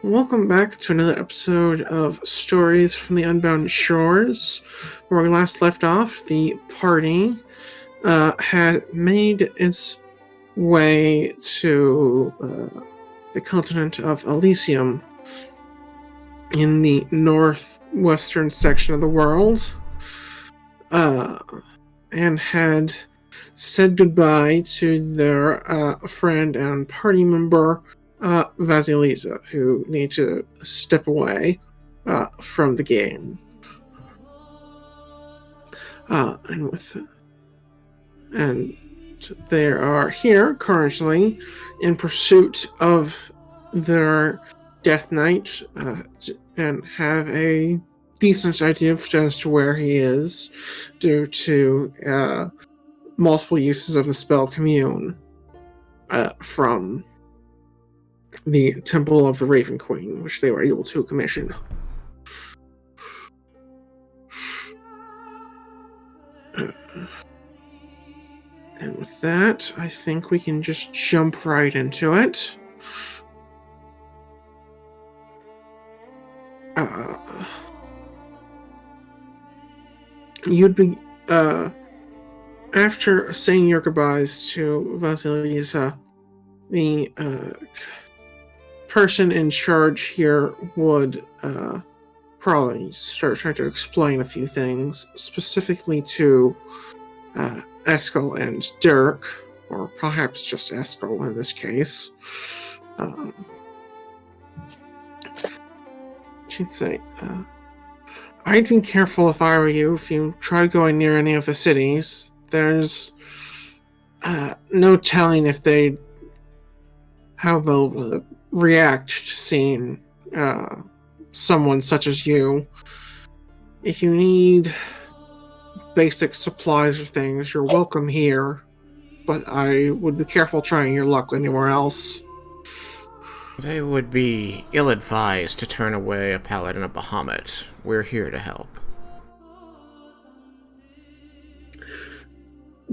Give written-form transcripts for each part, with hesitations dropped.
Welcome back to another episode of Stories from the Unbound Shores. Where we last left off, the party had made its way to the continent of Elysium in the northwestern section of the world, and had said goodbye to their friend and party member, Vasilisa, who need to step away from the game. And they are here currently in pursuit of their Death Knight, and have a decent idea as to where he is due to multiple uses of the spell Commune from the Temple of the Raven Queen, which they were able to commission. And with that, I think we can just jump right into it. You'd be, after saying your goodbyes to Vasilisa, the person in charge here would probably start trying to explain a few things, specifically to Eskel and Dirk, or perhaps just Eskel in this case. She'd say, I'd be careful if I were you if you try going near any of the cities. There's no telling if how they'll react to seeing someone such as you. If you need basic supplies or things, you're welcome here, but I would be careful trying your luck anywhere else. They would be ill-advised to turn away a paladin of Bahamut. We're here to help.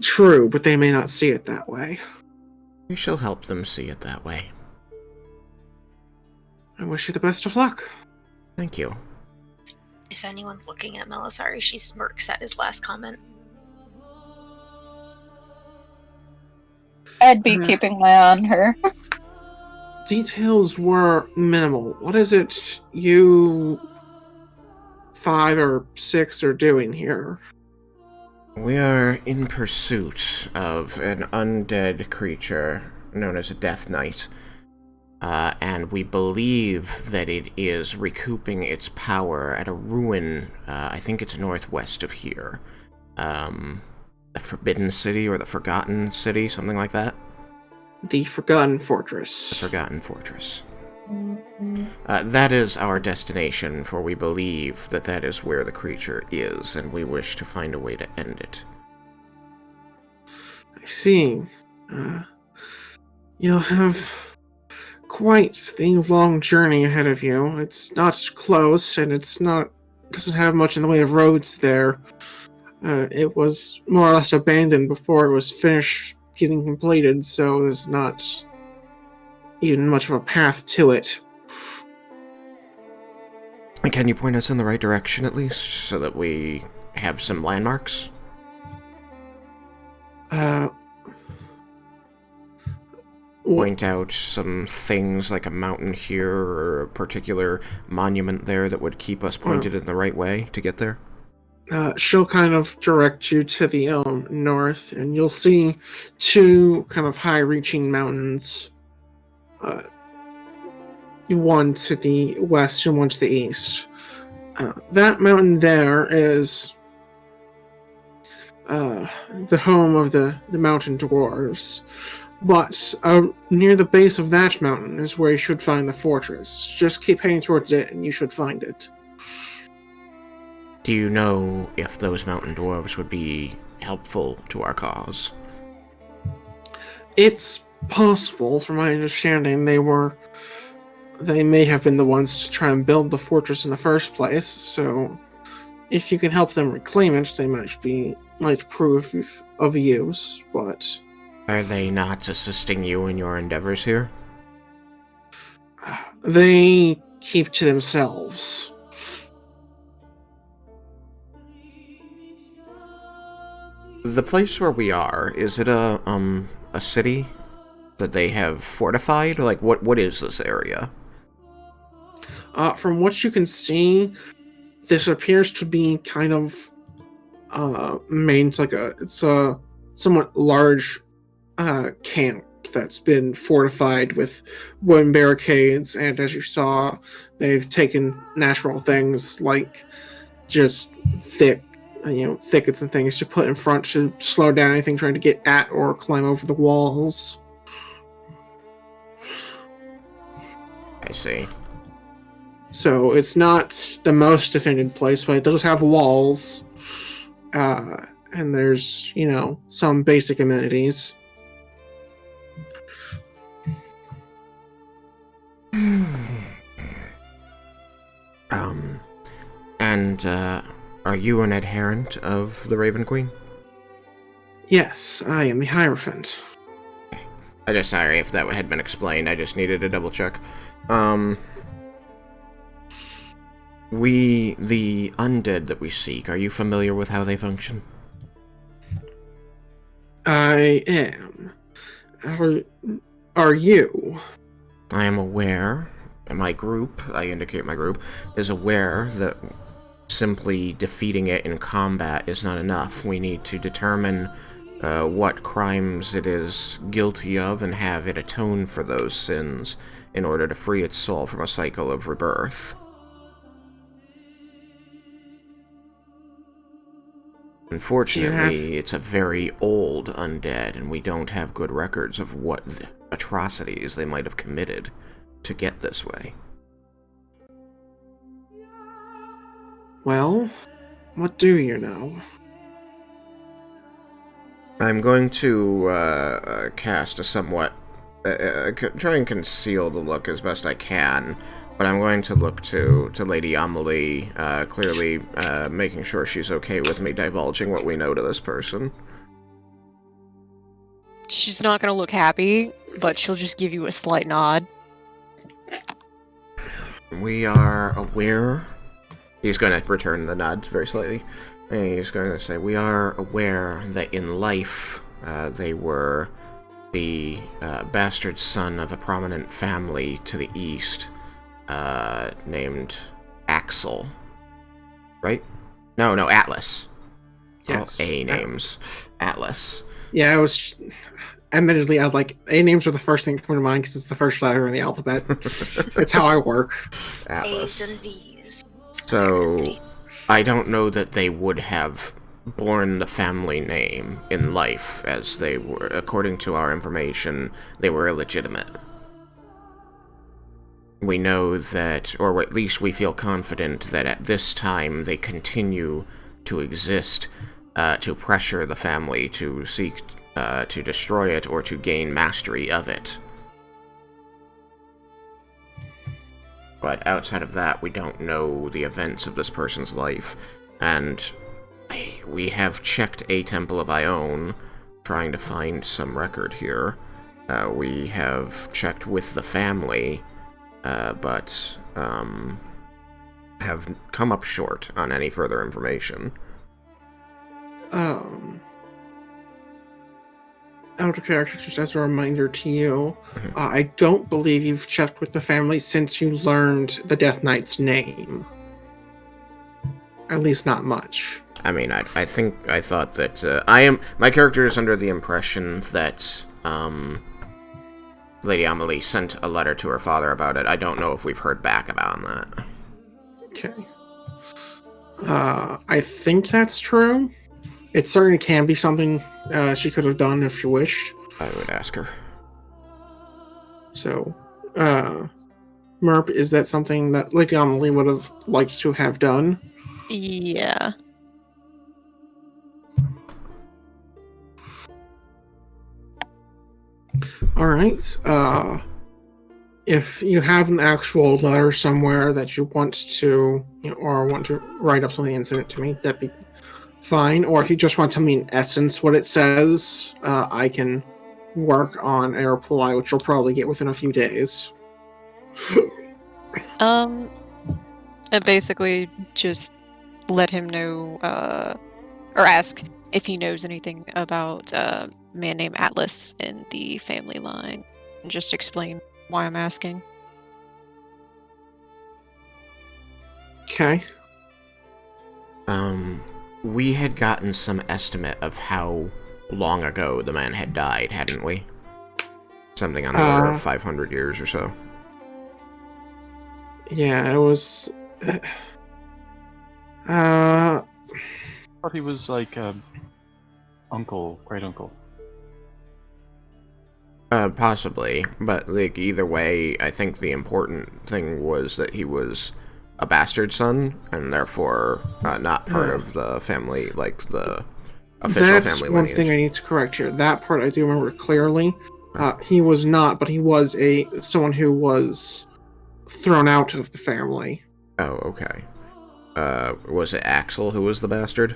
True, but they may not see it that way. We shall help them see it that way. I wish you the best of luck. Thank you. If anyone's looking at Melisari, she smirks at his last comment. I'd be keeping my eye on her. Details were minimal. What is it you 5 or 6 are doing here? We are in pursuit of an undead creature known as a Death Knight. And we believe that it is recouping its power at a ruin, I think it's northwest of here. The Forbidden City or the Forgotten City, something like that. The Forgotten Fortress. The Forgotten Fortress. That is our destination, for we believe that that is where the creature is, and we wish to find a way to end it. I see. You'll have quite the long journey ahead of you. It's not close, and doesn't have much in the way of roads there. It was more or less abandoned before it was finished getting completed, so there's not even much of a path to it. Can you point us in the right direction, at least, so that we have some landmarks? Point out some things like a mountain here or a particular monument there that would keep us pointed in the right way to get there? She'll kind of direct you to the north, and you'll see 2 kind of high-reaching mountains. One to the west and one to the east. That mountain there is the home of the mountain dwarves. But near the base of that mountain is where you should find the fortress. Just keep heading towards it, and you should find it. Do you know if those mountain dwarves would be helpful to our cause? It's possible, from my understanding, they may have been the ones to try and build the fortress in the first place, so if you can help them reclaim it, they might prove of use, but... Are they not assisting you in your endeavors here? They keep to themselves. The place where we are, is it a city that they have fortified? Like, what is this area? From what you can see, this appears to be kind of it's a somewhat large camp that's been fortified with wooden barricades, and as you saw, they've taken natural things like just thickets and things to put in front to slow down anything trying to get at or climb over the walls. I see. So it's not the most defended place, but it does have walls, and there's some basic amenities. And are you an adherent of the Raven Queen? Yes, I am the Hierophant. Sorry if that had been explained, I just needed to double check. The undead that we seek, are you familiar with how they function? I am. Are you? I am aware, and my group, I indicate my group, is aware that simply defeating it in combat is not enough. We need to determine what crimes it is guilty of and have it atone for those sins in order to free its soul from a cycle of rebirth. Unfortunately, it's a very old undead, and we don't have good records of what atrocities they might have committed to get this way. Well, what do you know? I'm going to cast a somewhat... try and conceal the look as best I can, but I'm going to look to Lady Amelie, clearly making sure she's okay with me divulging what we know to this person. She's not gonna look happy, but she'll just give you a slight nod. We are aware... He's going to return the nod very slightly. And he's going to say, we are aware that in life, they were the bastard son of a prominent family to the east, named Axel. Right? No, Atlas. Yes. All A names. Atlas. Yeah, I was... Admittedly, I like A names are the first thing that come to mind because it's the first letter in the alphabet. It's how I work. Atlas. A's and V's. So, I don't know that they would have borne the family name in life, as they were, according to our information, they were illegitimate. We know that, or at least we feel confident that at this time they continue to exist to pressure the family to seek to destroy it or to gain mastery of it. But outside of that, we don't know the events of this person's life. And we have checked a Temple of Ione, trying to find some record here. We have checked with the family, but have come up short on any further information. Out of character, just as a reminder to you, I don't believe you've checked with the family since you learned the Death Knight's name. At least not much. I mean, I thought that, my character is under the impression that, Lady Amelie sent a letter to her father about it. I don't know if we've heard back about that. Okay. I think that's true. It certainly can be something she could have done if she wished. I would ask her. So, Merp, is that something that Lady Amelie would have liked to have done? Yeah. Alright, if you have an actual letter somewhere that you want to, or want to write up something and send it to me, that'd be fine. Or if you just want to tell me in essence what it says, I can work on a reply, which you'll probably get within a few days. And basically just let him know, or ask if he knows anything about a man named Atlas in the family line. And just explain why I'm asking. Okay. We had gotten some estimate of how long ago the man had died, hadn't we? Something on the order of 500 years or so. Yeah, it was. I thought he was like uncle, great uncle. Possibly, but like either way, I think the important thing was that he was a bastard son, and therefore not part of the family, like the official That's family one lineage. thing I need to correct here. That part I do remember clearly. He was not, but he was someone who was thrown out of the family. Oh, okay. Was it Axel who was the bastard?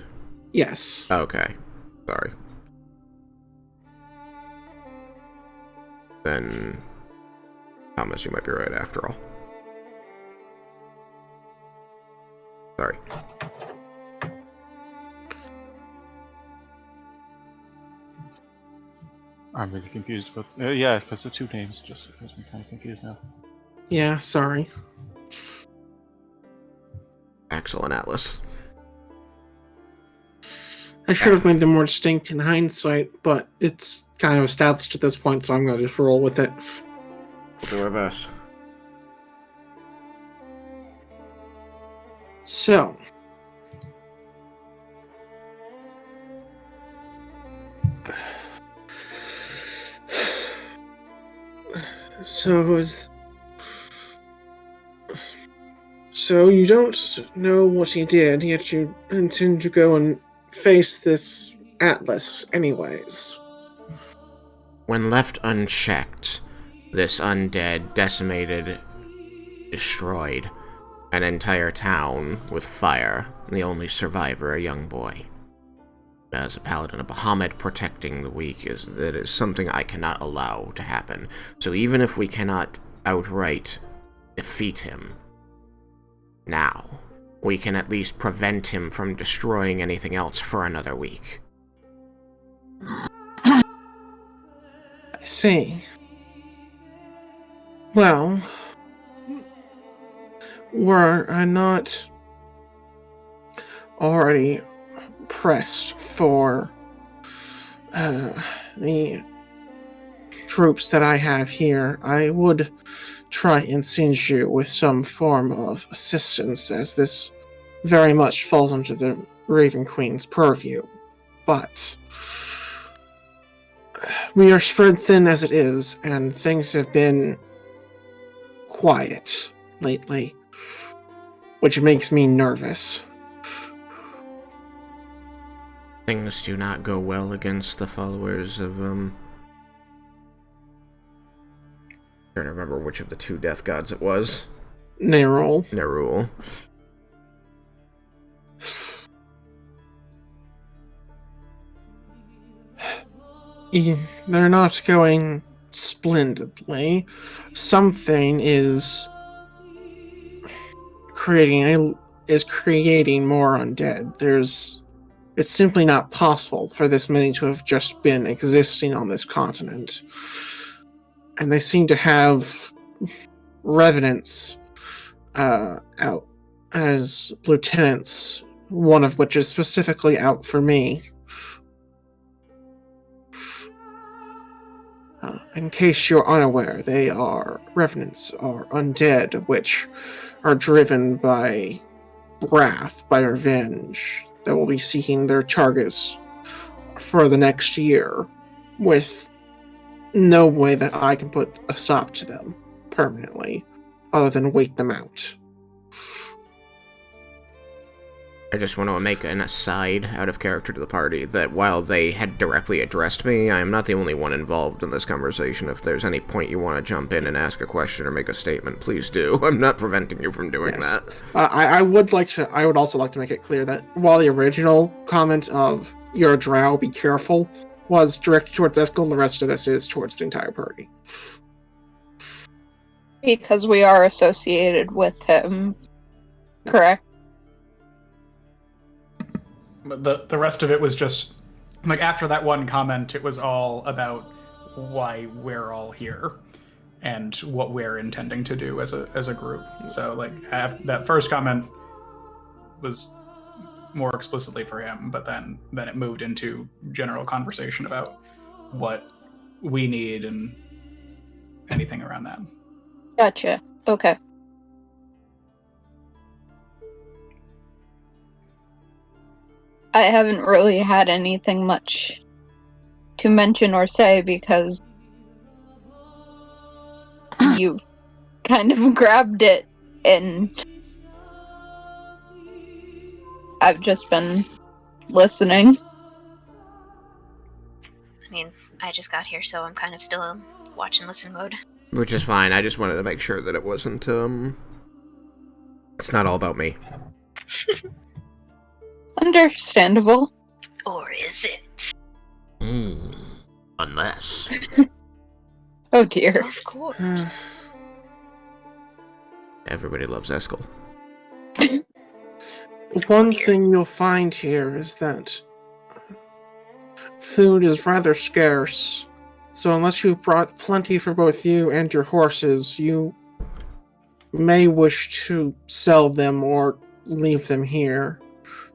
Yes. Okay. Sorry. Then, Thomas, you might be right after all. Sorry. I'm really confused, but yeah, because the two names just has me kind of confused now. Yeah, sorry. Axel and Atlas. I should have made them more distinct in hindsight, but it's kind of established at this point, so I'm going to just roll with it. We'll do our best. So, So you don't know what he did, yet you intend to go and face this Atlas anyways. When left unchecked, this undead decimated, destroyed an entire town with fire, the only survivor a young boy. As a paladin of Bahamut, protecting the weak is something I cannot allow to happen. So even if we cannot outright defeat him now, we can at least prevent him from destroying anything else for another week. I see. Well, were I not already pressed for the troops that I have here, I would try and send you with some form of assistance, as this very much falls under the Raven Queen's purview. But we are spread thin as it is, and things have been quiet lately, which makes me nervous. Things do not go well against the followers of, trying to remember which of the two death gods it was. Nerul. Nerul. They're not going splendidly. Something is creating more undead. It's simply not possible for this many to have just been existing on this continent. And they seem to have revenants out as lieutenants, one of which is specifically out for me. In case you're unaware, revenants are undead, which are driven by wrath, by revenge, that will be seeking their targets for the next year, with no way that I can put a stop to them permanently, other than wait them out. I just want to make an aside out of character to the party that while they had directly addressed me, I am not the only one involved in this conversation. If there's any point you want to jump in and ask a question or make a statement, please do. I'm not preventing you from doing that. I would also like to make it clear that while the original comment of "you're a drow, be careful" was directed towards Eskel, the rest of this is towards the entire party. Because we are associated with him, correct? But the rest of it was just like after that one comment, it was all about why we're all here and what we're intending to do as a group. So like that first comment was more explicitly for him, but then it moved into general conversation about what we need and anything around that. Gotcha. Okay. I haven't really had anything much to mention or say because you kind of grabbed it and I've just been listening. I mean, I just got here, so I'm kind of still in watch and listen mode. Which is fine. I just wanted to make sure that it wasn't, it's not all about me. Understandable. Or is it? Unless. Oh dear. Of course. Everybody loves Eskel. One thing you'll find here is that food is rather scarce. So unless you've brought plenty for both you and your horses, you may wish to sell them or leave them here.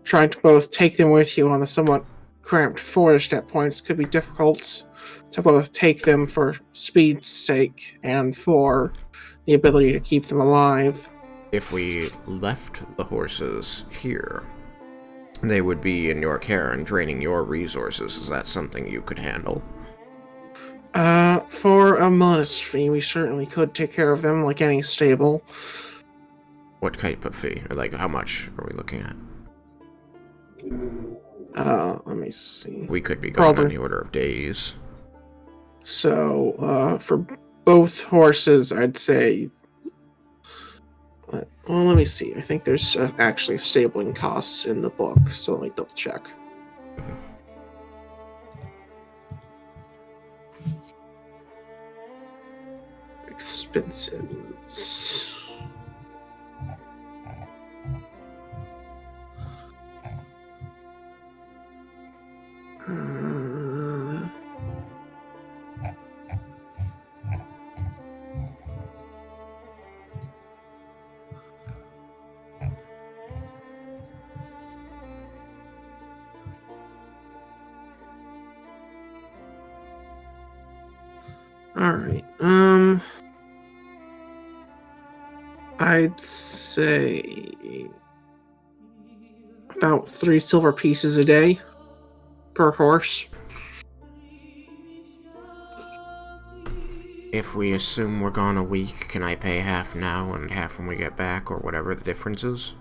Trying to both take them with you on the somewhat cramped forest at points could be difficult to both take them for speed's sake and for the ability to keep them alive. If we left the horses here, they would be in your care and draining your resources. Is that something you could handle? For a modest fee, we certainly could take care of them like any stable. What type of fee? Or like, how much are we looking at? Let me see. We could be going on the order of days. So, for both horses, I'd say... Well, let me see. I think there's actually stabling costs in the book, so let me double check. Expenses... Alright, I'd say about 3 silver pieces a day per horse. If we assume we're gone a week, can I pay half now and half when we get back, or whatever the difference is?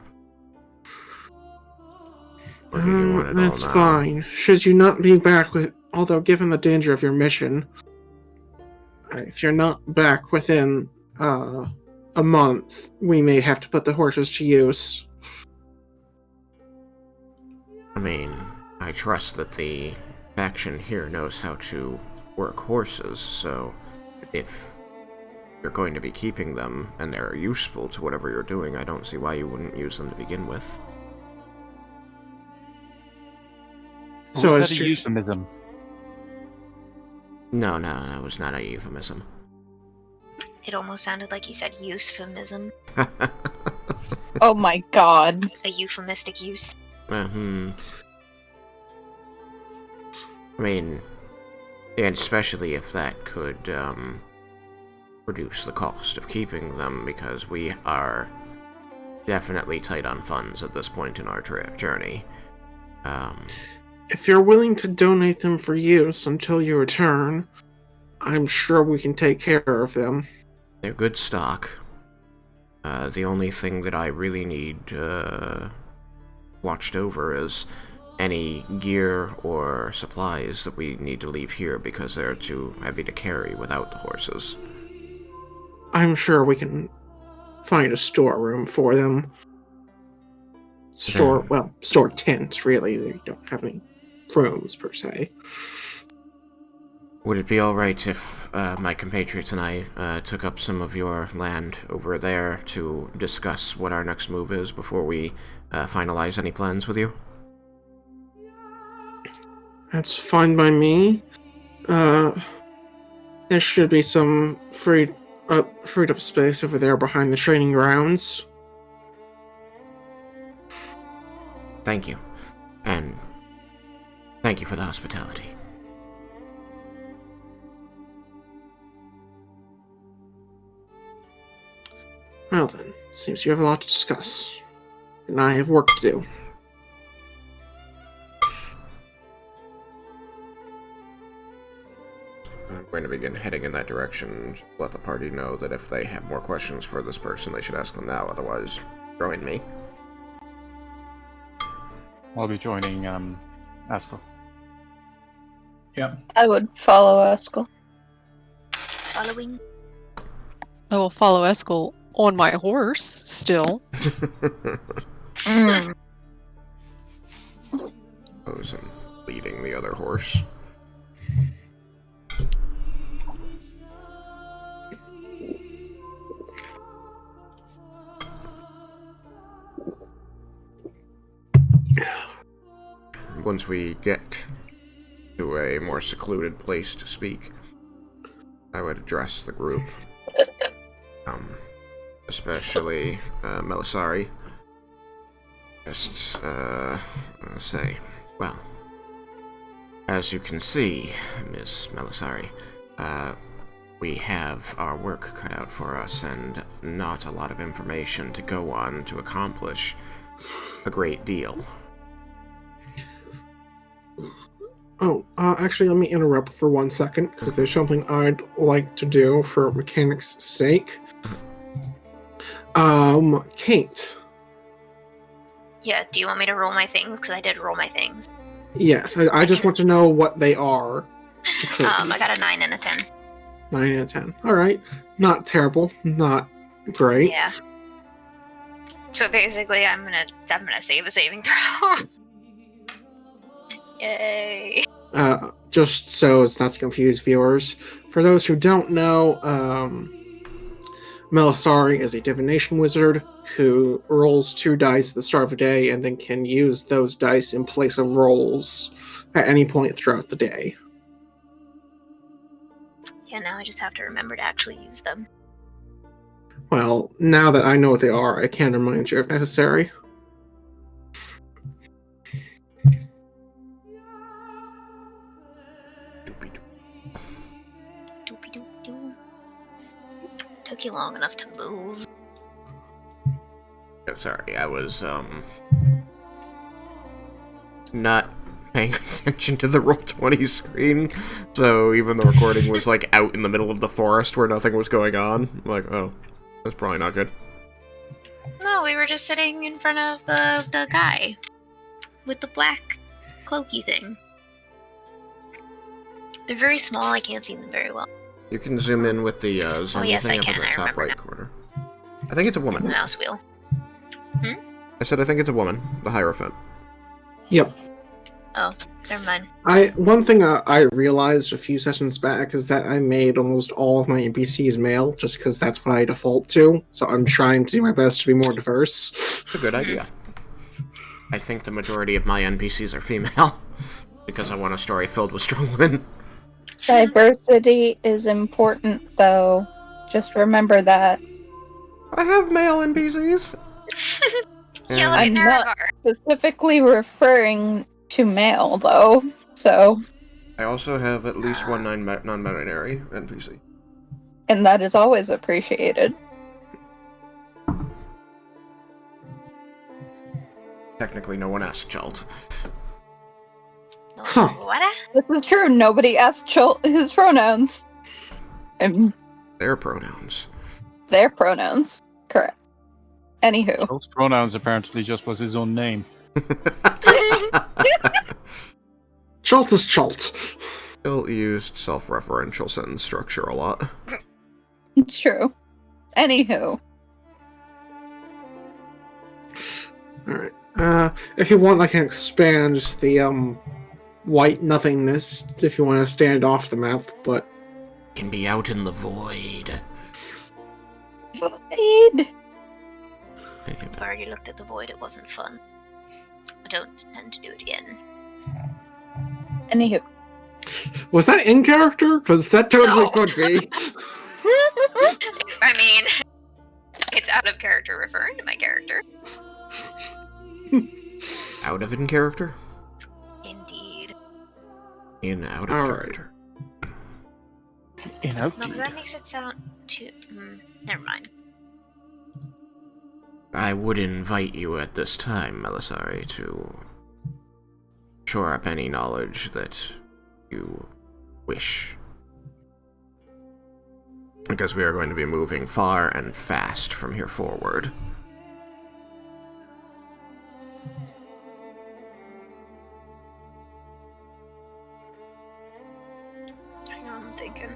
Or did you want it all That's now? fine. Should you not be back with... Although, given the danger of your mission, if you're not back within a month, we may have to put the horses to use. I mean, I trust that the faction here knows how to work horses, so if you're going to be keeping them and they're useful to whatever you're doing, I don't see why you wouldn't use them to begin with. So So is it's that a just... euphemism? No, it was not a euphemism. It almost sounded like he said euphemism. Oh my god. A euphemistic use. I mean, and especially if that could reduce the cost of keeping them, because we are definitely tight on funds at this point in our journey. If you're willing to donate them for use until you return, I'm sure we can take care of them. They're good stock. The only thing that I really need watched over is any gear or supplies that we need to leave here because they're too heavy to carry without the horses. I'm sure we can find a storeroom for them. Store tent, really. They don't have any rooms, per se. Would it be alright if my compatriots and I took up some of your land over there to discuss what our next move is before we finalize any plans with you? That's fine by me. There should be some freed up space over there behind the training grounds. Thank you. And thank you for the hospitality. Well then, seems you have a lot to discuss. And I have work to do. I'm going to begin heading in that direction. Let the party know that if they have more questions for this person, they should ask them now, otherwise, join me. I'll be joining Askell. Yep. I would follow Eskel. Following. I will follow Eskel on my horse still. Mm. Suppose I'm leading the other horse. Once we get to a more secluded place to speak, I would address the group. Especially Melisari. Just say, well, as you can see, Miss Melisari, we have our work cut out for us and not a lot of information to go on to accomplish a great deal. Oh, actually, let me interrupt for 1 second, because there's something I'd like to do for mechanics' sake. Kate. Yeah, do you want me to roll my things? Because I did roll my things. Yes, I just want to know what they are. I got a 9 and a 10. 9 out of 10. Alright. Not terrible. Not great. Yeah. So basically, I'm gonna save a saving throw. Yay! Just so it's not to confuse viewers, for those who don't know, Melisari is a divination wizard who rolls 2 dice at the start of a day and then can use those dice in place of rolls at any point throughout the day. Yeah, now I just have to remember to actually use them. Well, now that I know what they are, I can remind you if necessary. Doopy-doop-doo. Took you long enough to move. Oh, sorry, I was, not paying attention to the Roll20 screen, so even the recording was, like, out in the middle of the forest where nothing was going on. I'm like, oh, that's probably not good. No, we were just sitting in front of the guy with the black cloaky thing. They're very small, I can't see them very well. You can zoom in with the zoom yes, thing I up can, in the I top remember right now. corner. I think it's a woman. Mouse wheel. I said I think it's a woman, the Hierophant. Yep. Oh, never mind. One thing I realized a few sessions back is that I made almost all of my NPCs male, just because that's what I default to. So I'm trying to do my best to be more diverse. It's a good idea. I think the majority of my NPCs are female, because I want a story filled with strong women. Diversity is important, though. Just remember that. I have male NPCs. Yeah, look at I'm not Naravar. specifically referring to male, though. So, I also have at least one non-binary NPC. and that is always appreciated. Technically, no one asked Chult. No, Huh. what? This is true. Nobody asked his pronouns. And Their pronouns. their pronouns. Correct. Anywho. Those pronouns apparently just was his own name. Chult is Chult. Chult used self-referential sentence structure a lot. It's true. Anywho. Alright. If you want, I can expand the white nothingness if you want to stand off the map, but Can be out in the void. Void. I've already looked at the void, it wasn't fun. I don't intend to do it again. Anywho. was that in character? Because that totally No. could be. I mean, it's out of character referring to my character. Out of in character? Indeed. In out of All character. In out. No, because that makes it sound too... never mind. I would invite you at this time, Melisari, to shore up any knowledge that you wish. Because we are going to be moving far and fast from here forward. Hang on, I'm thinking.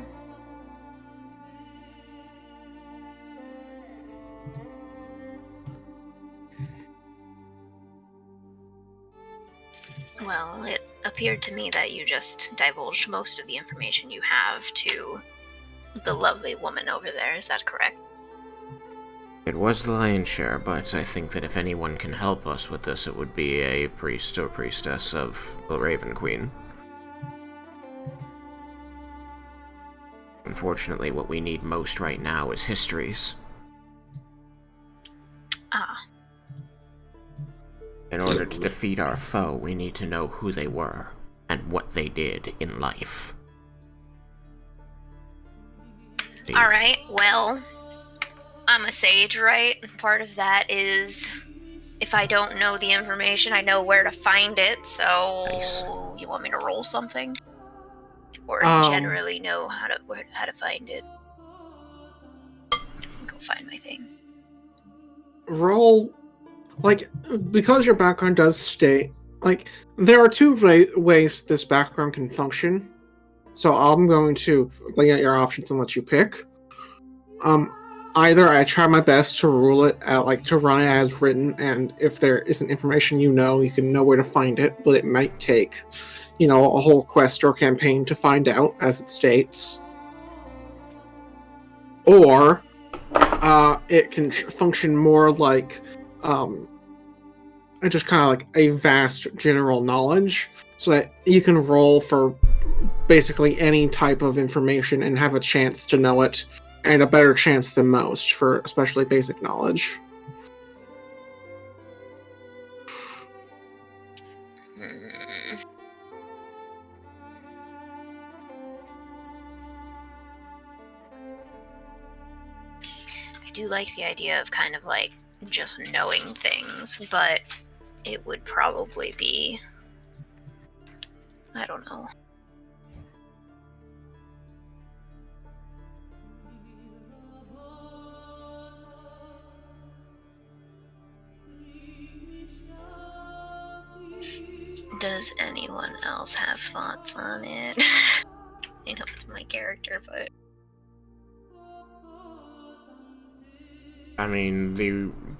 Well, it appeared to me that you just divulged most of the information you have to the lovely woman over there. Is that correct? It was the lion's share, but I think that if anyone can help us with this, it would be a priest or priestess of the Raven Queen. Unfortunately, what we need most right now is histories. Ah. In order to defeat our foe, we need to know who they were and what they did in life. Alright, well, I'm a sage, right? Part of that is if I don't know the information, I know where to find it, so Nice. you want me to roll something? Or generally know how to find it? Go find my thing. Roll, like, because your background does state, like, there are two ways this background can function. So I'm going to lay out your options and let you pick. Either I try my best to rule it out, like to run it as written, and if there isn't information you can know where to find it, but it might take, a whole quest or campaign to find out, as it states. Or it can function more like just kind of like a vast general knowledge, so that you can roll for basically any type of information and have a chance to know it, and a better chance than most for especially basic knowledge. I do like the idea of kind of like just knowing things, but it would probably be, I don't know. Does anyone else have thoughts on it? I know it's my character, but... I mean,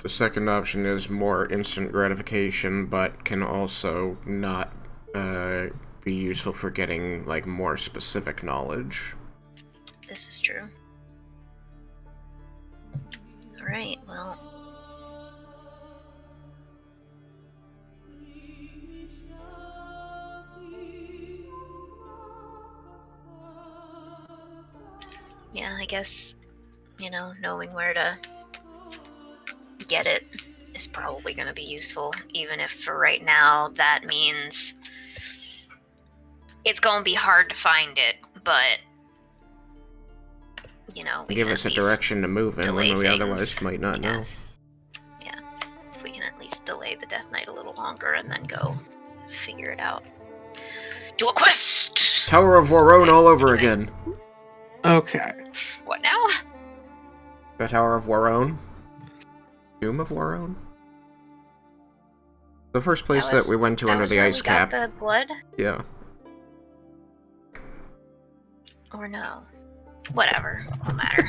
the second option is more instant gratification, but can also not be useful for getting, like, more specific knowledge. This is true. Alright, well... Yeah, I guess, knowing where to get it is probably going to be useful, even if for right now that means it's going to be hard to find it, but, we Give can us at a least direction to move in delay when we things. otherwise might not know. Yeah, if we can at least delay the Death Knight a little longer and then go figure it out. Do a quest! Tower of Warone all over Anyway. again. Okay. What now? The Tower of Warone? Tomb of Warone? The first place that we went to under the ice cap. Got the blood? Yeah. Or no? Whatever. Won't matter.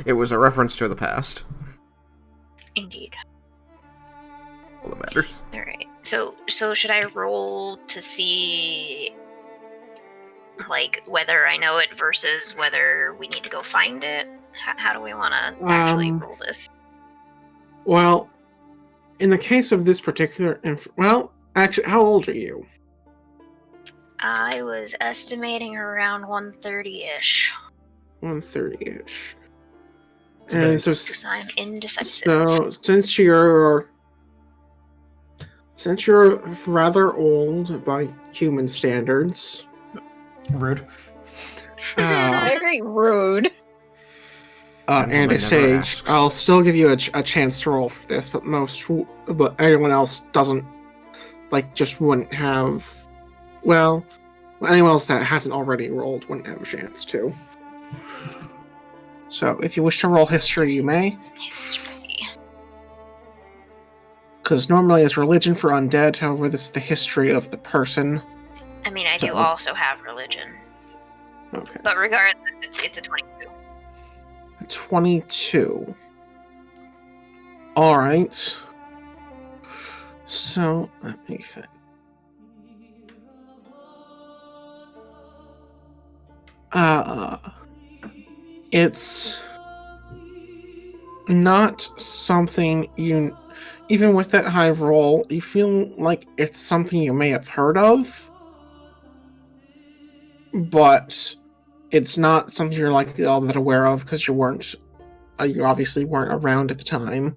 It was a reference to the past. Indeed. all that matters. All right. So should I roll to see, like, whether I know it versus whether we need to go find it? How do we want to actually roll this? Well, in the case of this particular, actually, how old are you? I was estimating around 130-ish. 130-ish. Okay. And so, Because I'm indecisive. so since you're rather old by human standards, Rude. Very rude. and Gentleman a never sage, asks. I'll still give you a chance to roll for this, but everyone else doesn't, just wouldn't have. Well, anyone else that hasn't already rolled wouldn't have a chance to. So, if you wish to roll history, you may. History. Because normally it's religion for undead, however, this is the history of the person. I mean, I do So- also have religion. Okay. But regardless, it's a 22. 22. Alright. So, let me think. It's not something you, even with that high roll, you feel like it's something you may have heard of, but it's not something you're likely all that aware of because you obviously weren't around at the time.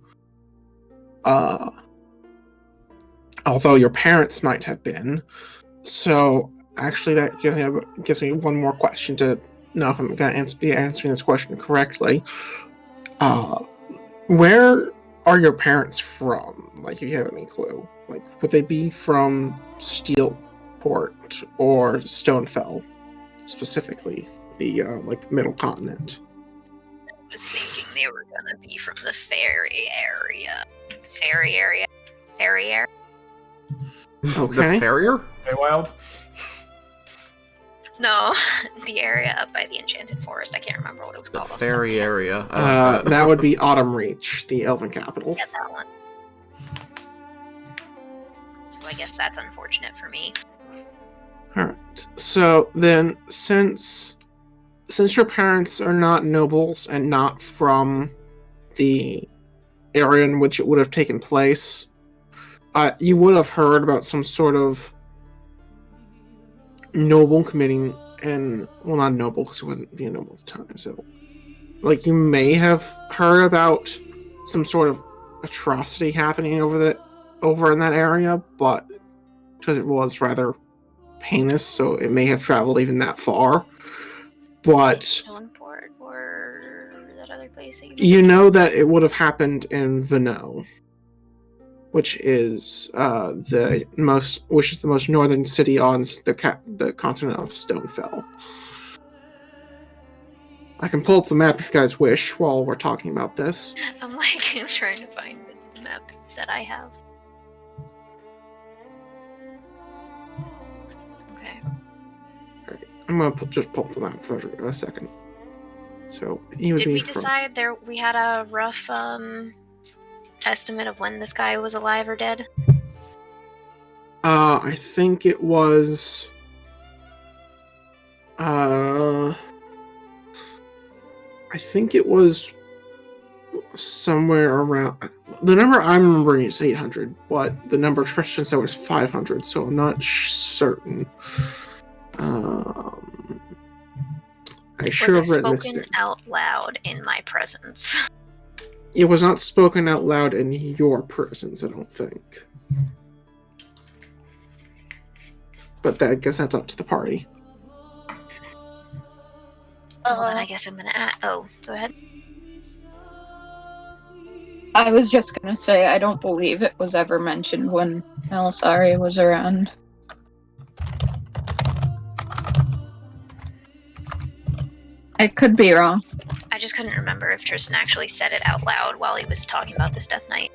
Although your parents might have been. So actually, that gives me one more question to know if I'm going to be answering this question correctly. Where are your parents from? If you have any clue. Would they be from Steelport or Stonefell, specifically the Middle Continent? I was thinking they were gonna be from the ferry area. Ferry area? Ferry area? Okay. The farrier? Feywild. No, the area up by the Enchanted Forest. I can't remember what it was The called. off ferry top of area. That would be Autumn Reach, the Elven capital. my head. Yeah, that one. So I guess that's unfortunate for me. Alright. So then, since your parents are not nobles and not from the area in which it would have taken place, you would have heard about some sort of noble committing, not noble because it wouldn't be a noble at the time, so you may have heard about some sort of atrocity happening over in that area, but because it was rather heinous, so it may have traveled even that far. But Hillenport or that other place that you know that it would have happened in Vino, which is the most northern city on the continent of Stonefell. I can pull up the map if you guys wish while we're talking about this. I'm trying to find the map that I have. Okay. I'm gonna just pull up the map for a second. So you would Did be we from- decide we had a rough estimate of when this guy was alive or dead? I think it was. I think it was somewhere around. The number I'm remembering is 800, but the number Tristan said was 500, so I'm not certain. I should have Was it written this spoken down. out loud in my presence? It was not spoken out loud in your presence, I don't think. But I guess that's up to the party. Well, then I guess I'm gonna add. Oh, go ahead. I was just gonna say, I don't believe it was ever mentioned when Melisari was around. I could be wrong. I just couldn't remember if Tristan actually said it out loud while he was talking about this Death Knight.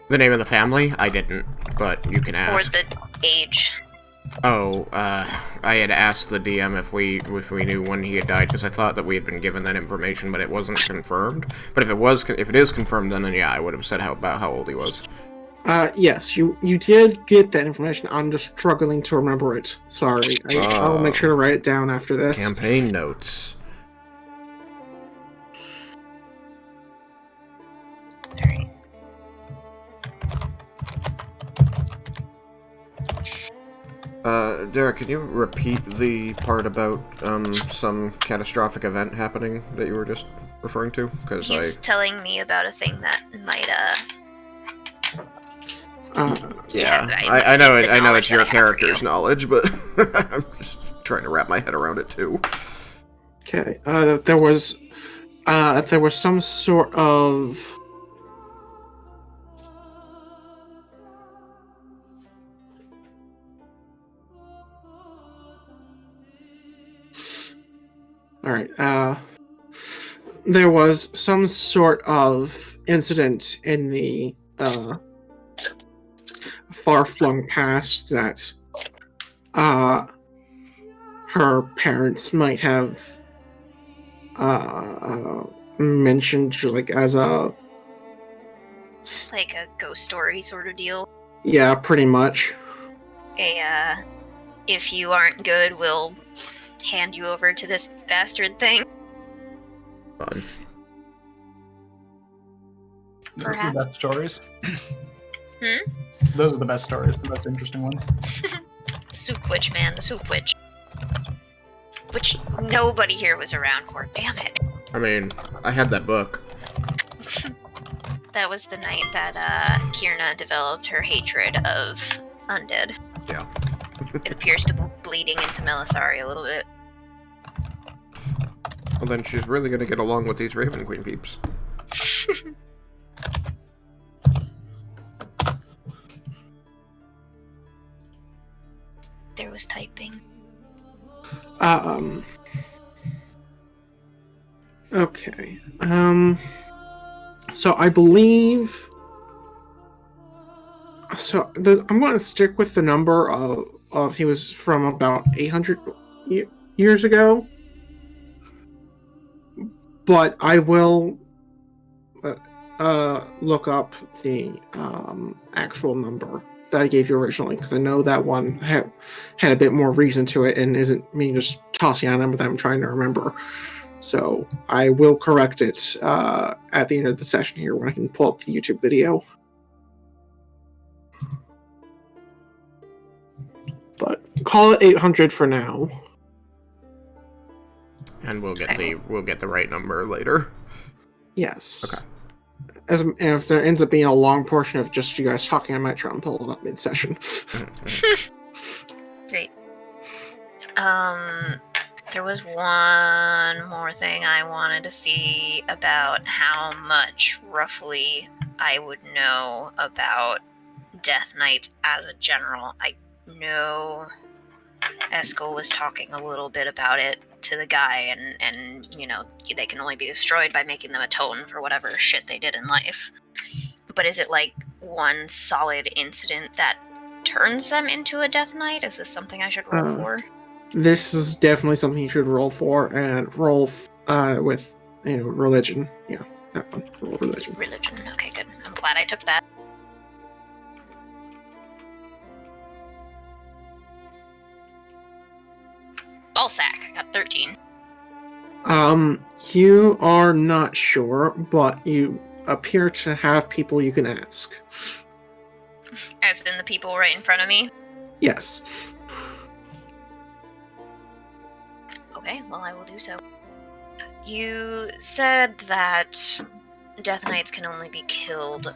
The name of the family? I didn't, but you can Or ask. the age. Oh, I had asked the DM if we knew when he had died, because I thought that we had been given that information, but it wasn't confirmed. But if it is confirmed, then yeah, I would have said about how old he was. Yes, you did get that information. I'm just struggling to remember it. Sorry. I'll make sure to write it down after this. Campaign notes. Alright. Derek, can you repeat the part about some catastrophic event happening that you were just referring to? Because He's telling me about a thing that might yeah, I I know the I know knowledge it's your that I have for character's you. knowledge, but I'm just trying to wrap my head around it too. Okay. There was some sort of. All right. There was some sort of incident in the far-flung past that her parents might have mentioned, like, as a Like a ghost story sort of deal. yeah, pretty much. If you aren't good, we'll hand you over to this bastard thing. Fun. Those are the Perhaps. best stories. Hmm? So those are the best stories, the most interesting ones. The Soup Witch, man, the Soup Witch. Which nobody here was around for. Damn it. I mean, I had that book. That was the night that Kierna developed her hatred of undead. Yeah. It appears to be bleeding into Melisari a little bit. Well, then she's really gonna get along with these Raven Queen peeps. There was typing. Okay. So I believe. So I'm going to stick with the number of he was from about 800 years ago, but I will look up the actual number that I gave you originally, because I know that one had a bit more reason to it and isn't me just tossing on a number that I'm trying to remember. So I will correct it at the end of the session here when I can pull up the YouTube video. But call it 800 for now. And we'll get the right number later. Yes. Okay. And if there ends up being a long portion of just you guys talking, I might try and pull it up mid-session. Great. There was one more thing I wanted to see about how much roughly I would know about Death Knight as a general. I know Eskel was talking a little bit about it to the guy, and you know, they can only be destroyed by making them atone for whatever shit they did in life. But is it like one solid incident that turns them into a Death Knight? Is this something I should roll for? This is definitely something you should roll for, and roll with religion. Yeah, that one. Roll religion. Religion. Okay, good. I'm glad I took that. Ballsack. I got 13. You are not sure, but you appear to have people you can ask. As in the people right in front of me? Yes. Okay, well, I will do so. You said that Death Knights can only be killed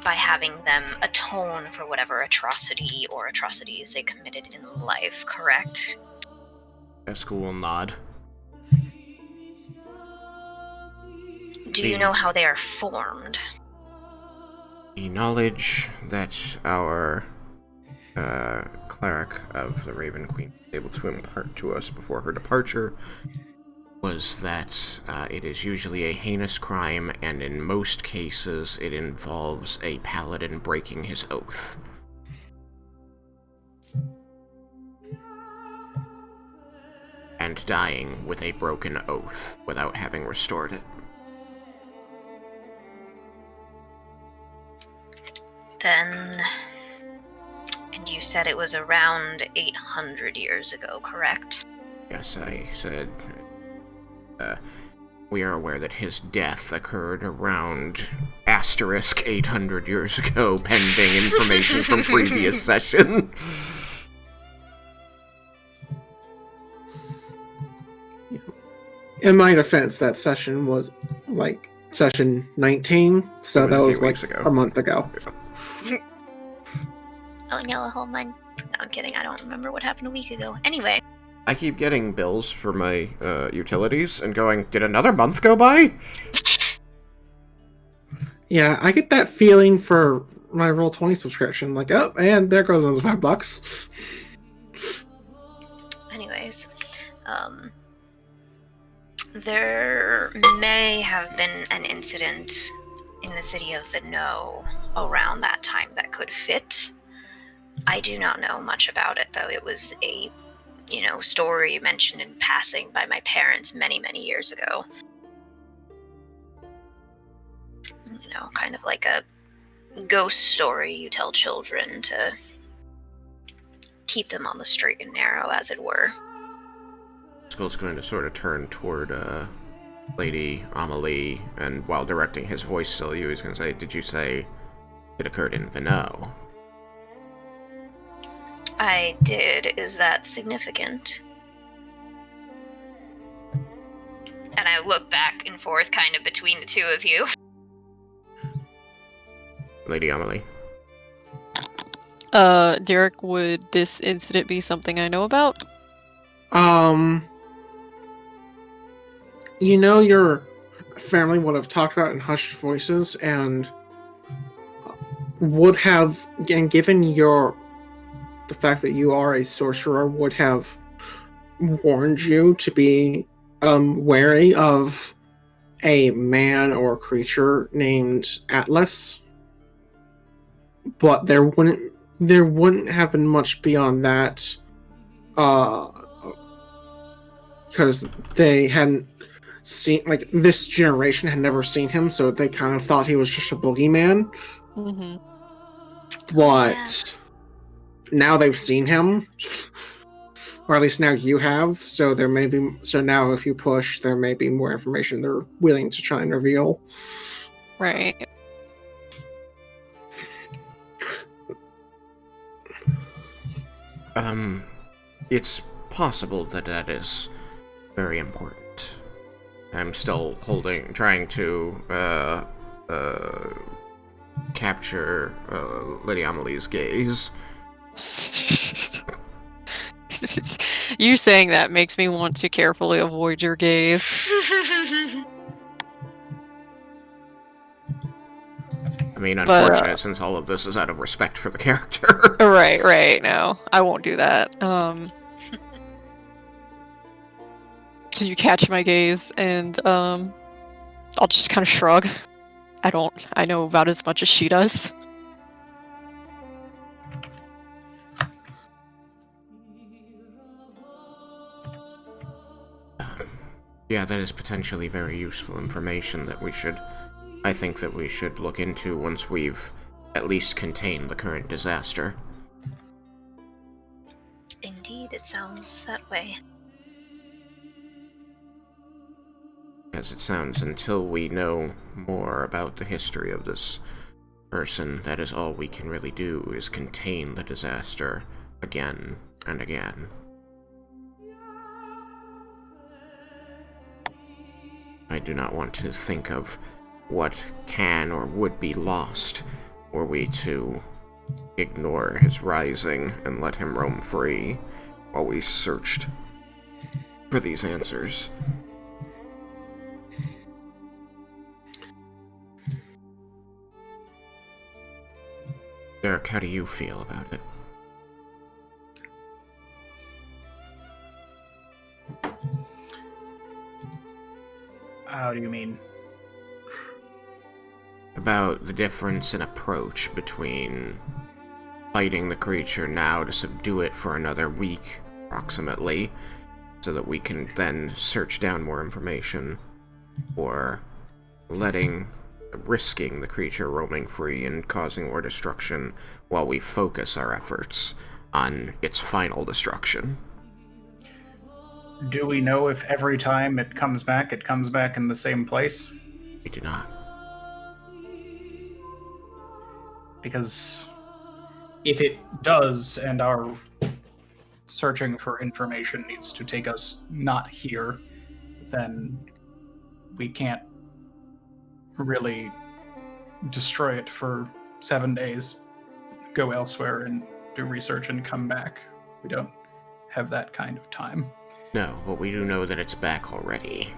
by having them atone for whatever atrocity or atrocities they committed in life, correct? Eskel will nod. Do you know how they are formed? The knowledge that our cleric of the Raven Queen was able to impart to us before her departure was that it is usually a heinous crime, and in most cases it involves a paladin breaking his oath. And dying with a broken oath without having restored it. Then... And you said it was around 800 years ago, correct? Yes, I said... we are aware that his death occurred around asterisk 800 years ago, pending information from previous session. In my defense, that session was like session 19, so that was like a month ago. Oh no, a whole month. No, I'm kidding. I don't remember what happened a week ago. Anyway. I keep getting bills for my utilities and going, did another month go by? Yeah, I get that feeling for my Roll20 subscription. Like, oh, and there goes another $5. Anyways, there may have been an incident in the city of Vino around that time that could fit. I do not know much about it, though. It was a, story mentioned in passing by my parents many, many years ago. Kind of like a ghost story you tell children to keep them on the straight and narrow, as it were. Skull's going to sort of turn toward Lady Amelie, and while directing his voice still you, he's going to say, did you say it occurred in Vino? I did. Is that significant? And I look back and forth kind of between the two of you. Lady Amelie. Derek, would this incident be something I know about? Your family would have talked about it in hushed voices and would have, and given the fact that you are a sorcerer, would have warned you to be wary of a man or creature named Atlas. But there wouldn't have been much beyond that, because they hadn't seen, like, this generation had never seen him, so they kind of thought he was just a boogeyman. Mm-hmm. But now they've seen him, or at least now you have, so there may be, so now if you push, there may be more information they're willing to try and reveal. Right. It's possible that is very important. I'm still trying to, capture, Lady Amelie's gaze. You saying that makes me want to carefully avoid your gaze. I mean, unfortunate, since all of this is out of respect for the character. Right, no. I won't do that. So you catch my gaze, and, I'll just kind of shrug. I know about as much as she does. Yeah, that is potentially very useful information that I think that we should look into once we've at least contained the current disaster. Indeed, it sounds that way. As it sounds, until we know more about the history of this person, that is all we can really do, is contain the disaster again and again. I do not want to think of what can or would be lost were we to ignore his rising and let him roam free while we searched for these answers. Derek, how do you feel about it? How do you mean? About the difference in approach between fighting the creature now to subdue it for another week, approximately, so that we can then search down more information, or letting risking the creature roaming free and causing more destruction while we focus our efforts on its final destruction. Do we know if every time it comes back in the same place? We do not. Because if it does, and our searching for information needs to take us not here, then we can't really destroy it for 7 days, go elsewhere and do research and come back. We don't have that kind of time. No, but we do know that it's back already.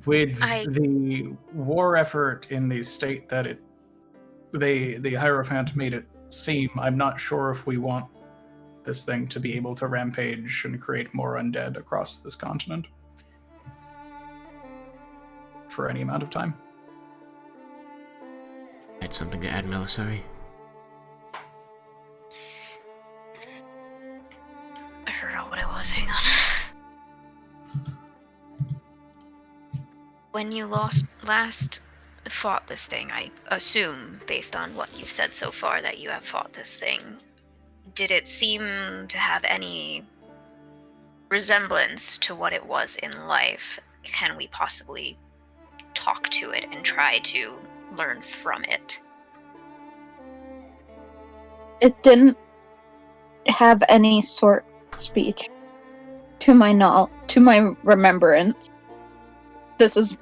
With the war effort in the state that the Hierophant made it seem, I'm not sure if we want this thing to be able to rampage and create more undead across this continent for any amount of time. Had something to add, Melisari? I forgot what it was. Hang on. When you last fought this thing, I assume, based on what you've said so far, that you have fought this thing. Did it seem to have any resemblance to what it was in life? Can we possibly talk to it and try to learn from it? It didn't have any sort of speech, to my remembrance. This is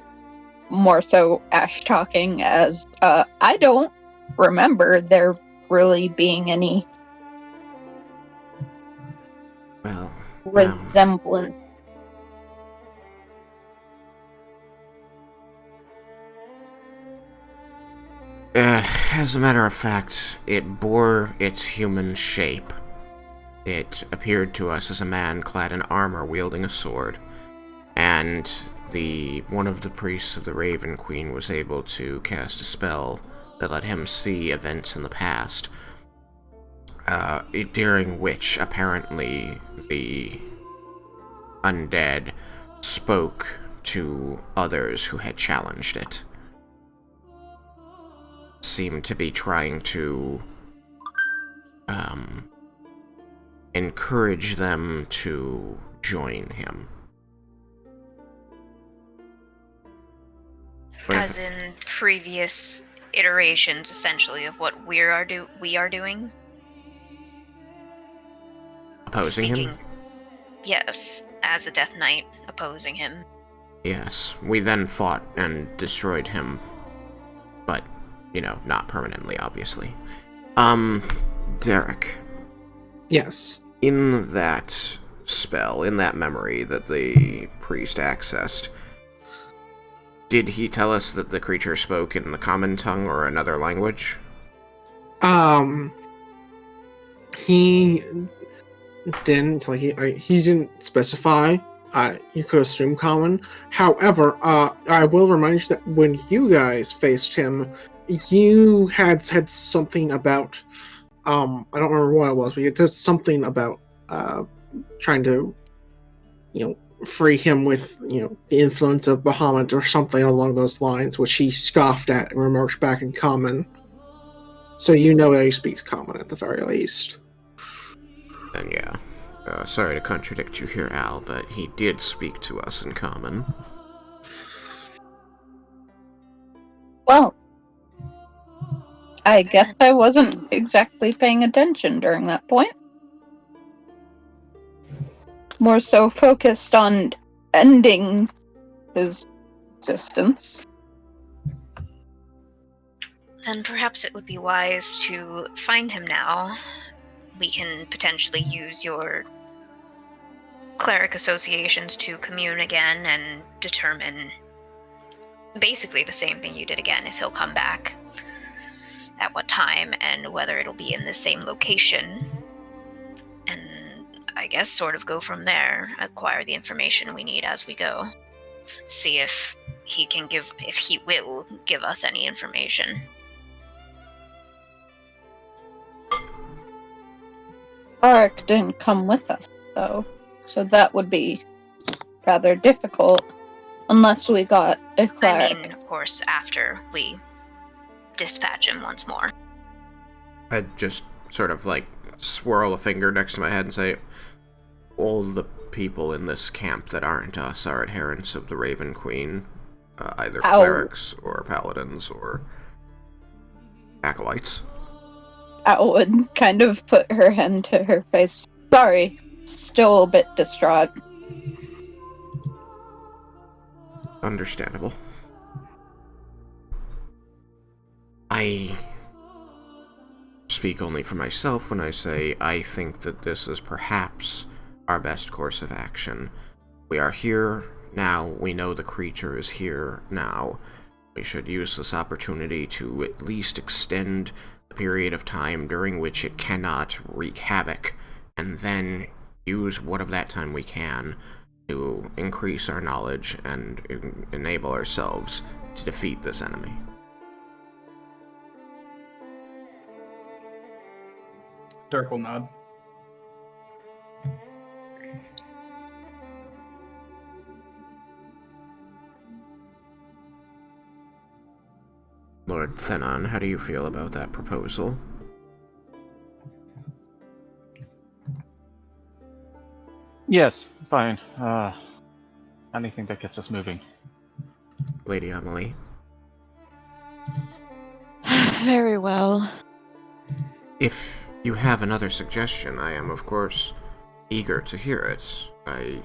more so Ash talking, as I don't remember there really being any resemblance. As a matter of fact, it bore its human shape. It appeared to us as a man clad in armor wielding a sword, and one of the priests of the Raven Queen was able to cast a spell that let him see events in the past, during which apparently the undead spoke to others who had challenged it. Seemed to be trying to encourage them to join him. As in previous iterations, essentially, of what we are doing? Opposing him? Yes, as a Death Knight, opposing him. Yes, we then fought and destroyed him, but, not permanently, obviously. Derek. Yes. In that spell, in that memory that the priest accessed, did he tell us that the creature spoke in the common tongue or another language? He didn't. He didn't specify. You could assume common. However, I will remind you that when you guys faced him, you had said something about. I don't remember what it was, but you said something about trying to, free him with, the influence of Bahamut or something along those lines, which he scoffed at and remarked back in common. So you know that he speaks common at the very least. Then yeah. Sorry to contradict you here, Al, but he did speak to us in common. Well, I guess I wasn't exactly paying attention during that point. More so focused on ending his existence. Then perhaps it would be wise to find him now. We can potentially use your cleric associations to commune again and determine basically the same thing you did again, if he'll come back, at what time, and whether it'll be in the same location. And I guess sort of go from there, acquire the information we need as we go. See if he will give us any information. Arik didn't come with us, though, so that would be rather difficult unless we got a cleric. I mean, of course, after we dispatch him once more. I'd just sort of like swirl a finger next to my head and say, all the people in this camp that aren't us are adherents of the Raven Queen, either clerics or paladins or acolytes. Al would kind of put her hand to her face. Sorry, still a bit distraught. Understandable. I speak only for myself when I say I think that this is perhaps our best course of action. We are here now. We know the creature is here now. We should use this opportunity to at least extend the period of time during which it cannot wreak havoc, and then use what of that time we can to increase our knowledge and enable ourselves to defeat this enemy. Dirk will nod. Lord Thenon, how do you feel about that proposal? Yes, fine. Anything that gets us moving. Lady Amelie? Very well. If you have another suggestion, I am, of course, eager to hear it. I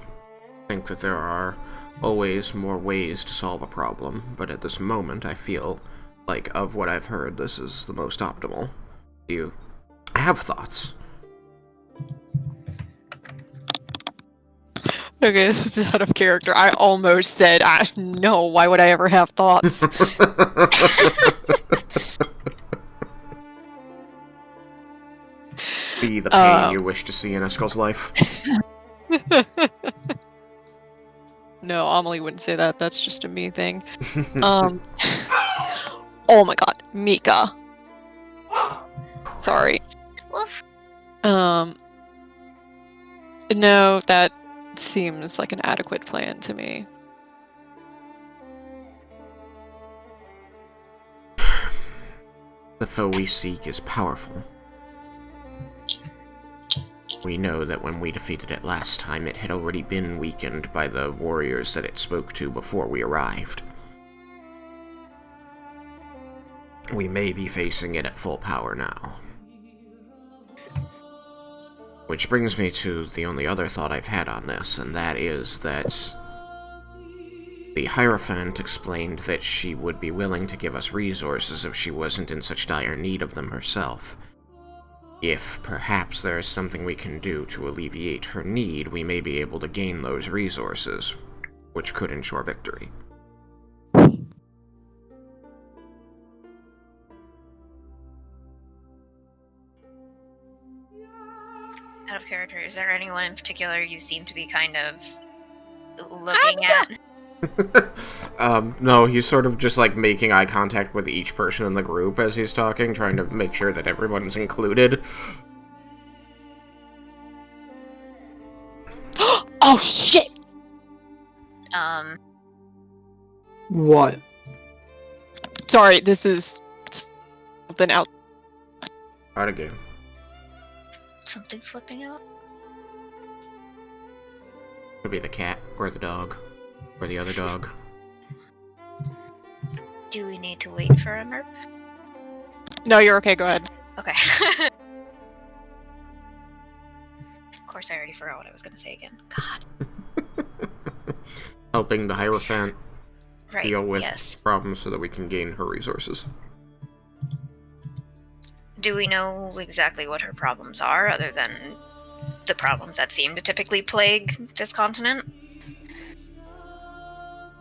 think that there are always more ways to solve a problem, but at this moment I feel like, of what I've heard, this is the most optimal. Do you have thoughts? Okay, this is out of character. I almost said, no, why would I ever have thoughts? Be the pain you wish to see in Eskel's life. No, Amelie wouldn't say that. That's just a me thing. Oh my god, Mika. Sorry. Oof. No, that seems like an adequate plan to me. The foe we seek is powerful. We know that when we defeated it last time, it had already been weakened by the warriors that it spoke to before we arrived. We may be facing it at full power now. Which brings me to the only other thought I've had on this, and that is that the Hierophant explained that she would be willing to give us resources if she wasn't in such dire need of them herself. If perhaps there is something we can do to alleviate her need, we may be able to gain those resources, which could ensure victory. Out of character, is there anyone in particular you seem to be kind of looking at? No, he's sort of just like making eye contact with each person in the group as he's talking, trying to make sure that everyone's included. Oh shit! What? Sorry, this is something out. Out of game. Something flipping out? Could be the cat, or the dog, or the other dog. Do we need to wait for a merp? No, you're okay, go ahead. Okay. Of course, I already forgot what I was going to say again. God. Helping the Hierophant Right, deal with yes. problems so that we can gain her resources. Do we know exactly what her problems are, other than the problems that seem to typically plague this continent?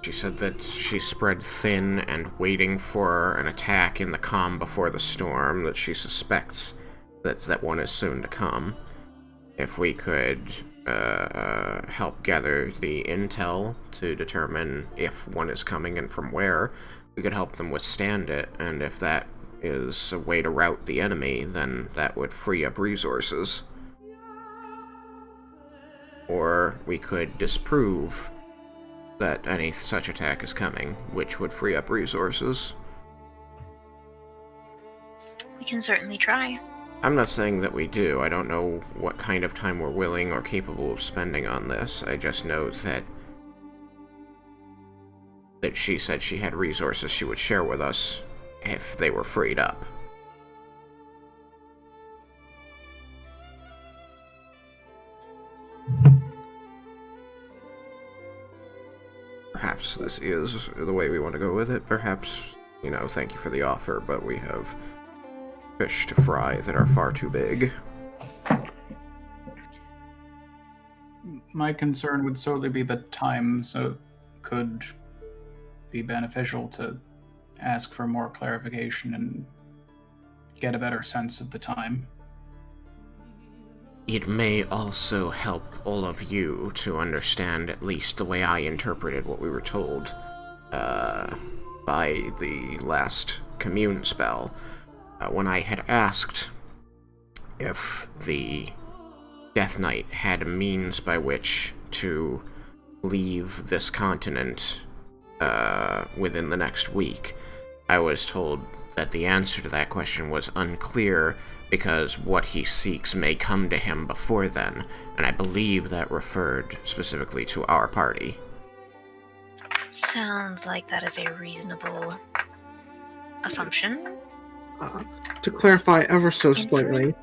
She said that she's spread thin and waiting for an attack in the calm before the storm, that she suspects that one is soon to come. If we could help gather the intel to determine if one is coming and from where, we could help them withstand it, and if that is a way to rout the enemy, then that would free up resources. Or we could disprove that any such attack is coming, which would free up resources. We can certainly try. I'm not saying that we do. I don't know what kind of time we're willing or capable of spending on this. I just know that she said she had resources she would share with us if they were freed up. Perhaps this is the way we want to go with it. Perhaps, thank you for the offer, but we have fish to fry that are far too big. My concern would solely be the time, so it could be beneficial to ask for more clarification and get a better sense of the time. It may also help all of you to understand at least the way I interpreted what we were told by the last commune spell. When I had asked if the Death Knight had a means by which to leave this continent within the next week, I was told that the answer to that question was unclear because what he seeks may come to him before then, and I believe that referred specifically to our party. Sounds like that is a reasonable assumption. To clarify ever so slightly,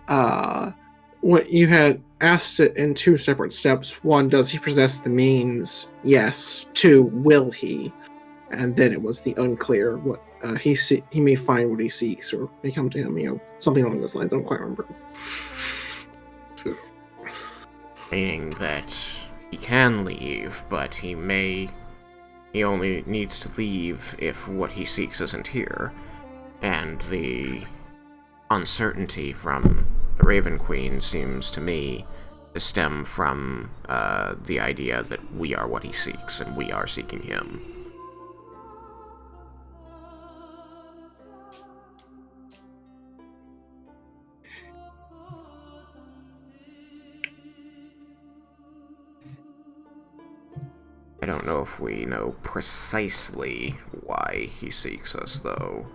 what you had asked it in two separate steps. One, does he possess the means? Yes. Two, will he? And then it was the unclear. What he may find what he seeks, or may come to him. Something along those lines. I don't quite remember. Meaning that he can leave, but he only needs to leave if what he seeks isn't here. And the uncertainty from the Raven Queen seems to me to stem from the idea that we are what he seeks, and we are seeking him. I don't know if we know precisely why he seeks us, though.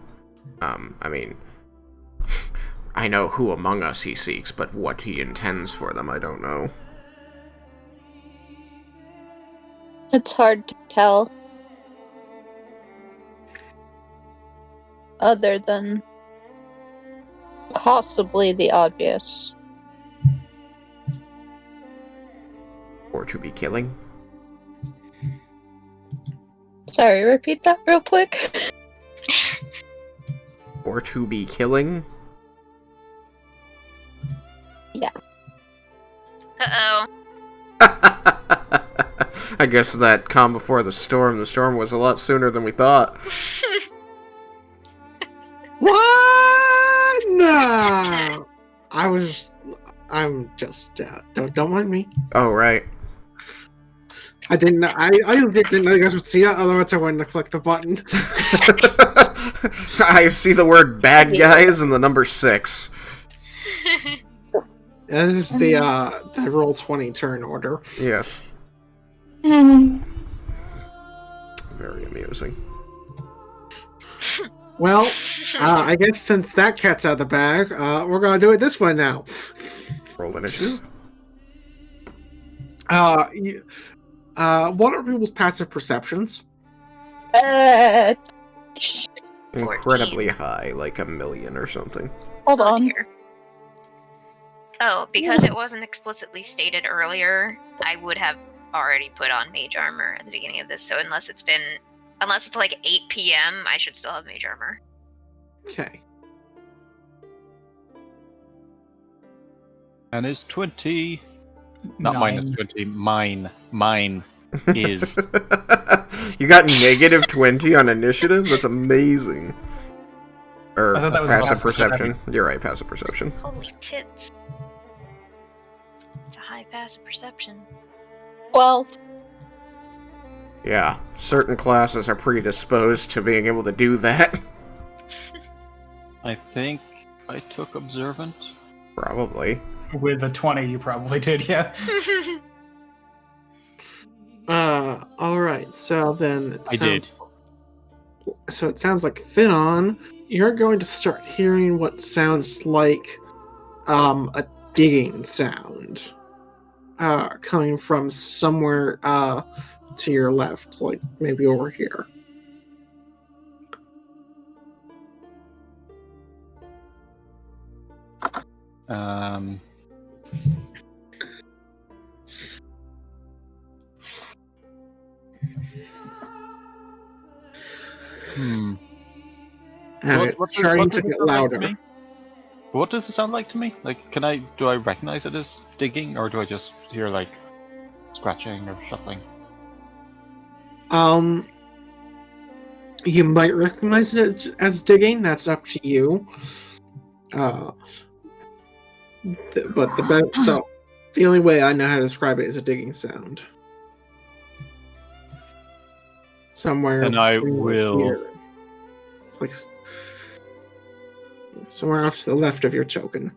I know who among us he seeks, but what he intends for them, I don't know. It's hard to tell. Other than possibly the obvious. Or to be killing? Sorry, repeat that real quick. Or to be killing? Yeah. Uh-oh. I guess that calm before the storm was a lot sooner than we thought. What? No! I'm just, don't mind me. Oh, right. I didn't know you guys would see that, otherwise I wouldn't have clicked the button. I see the word bad guys and the number 6. This is the Roll20 turn order. Yes. Very amusing. Well, I guess since that cat's out of the bag, we're gonna do it this way now. Roll initiative. What are people's passive perceptions? Incredibly high, like 1,000,000 or something. Hold on. Here. Oh, because it wasn't explicitly stated earlier, I would have already put on mage armor at the beginning of this, so unless it's like 8 p.m., I should still have mage armor. Okay. And is 20... Not 9. minus 20, mine is... You got negative 20 on initiative? That's amazing. Or I thought that was passive passive perception. You're right, passive perception. Holy tits. It's a high passive perception. 12. Yeah, certain classes are predisposed to being able to do that. I think I took observant. Probably. With a 20, you probably did, yeah. Alright, so then I did. So it sounds like Finon, you're going to start hearing what sounds like a digging sound coming from somewhere to your left, like maybe over here. And it's starting to get louder. What does it sound like to me? Like, do I recognize it as digging, or do I just hear like scratching or shuffling? You might recognize it as digging. That's up to you. But the only way I know how to describe it is a digging sound. Somewhere. And I between, will. Here. Like somewhere off to the left of your token.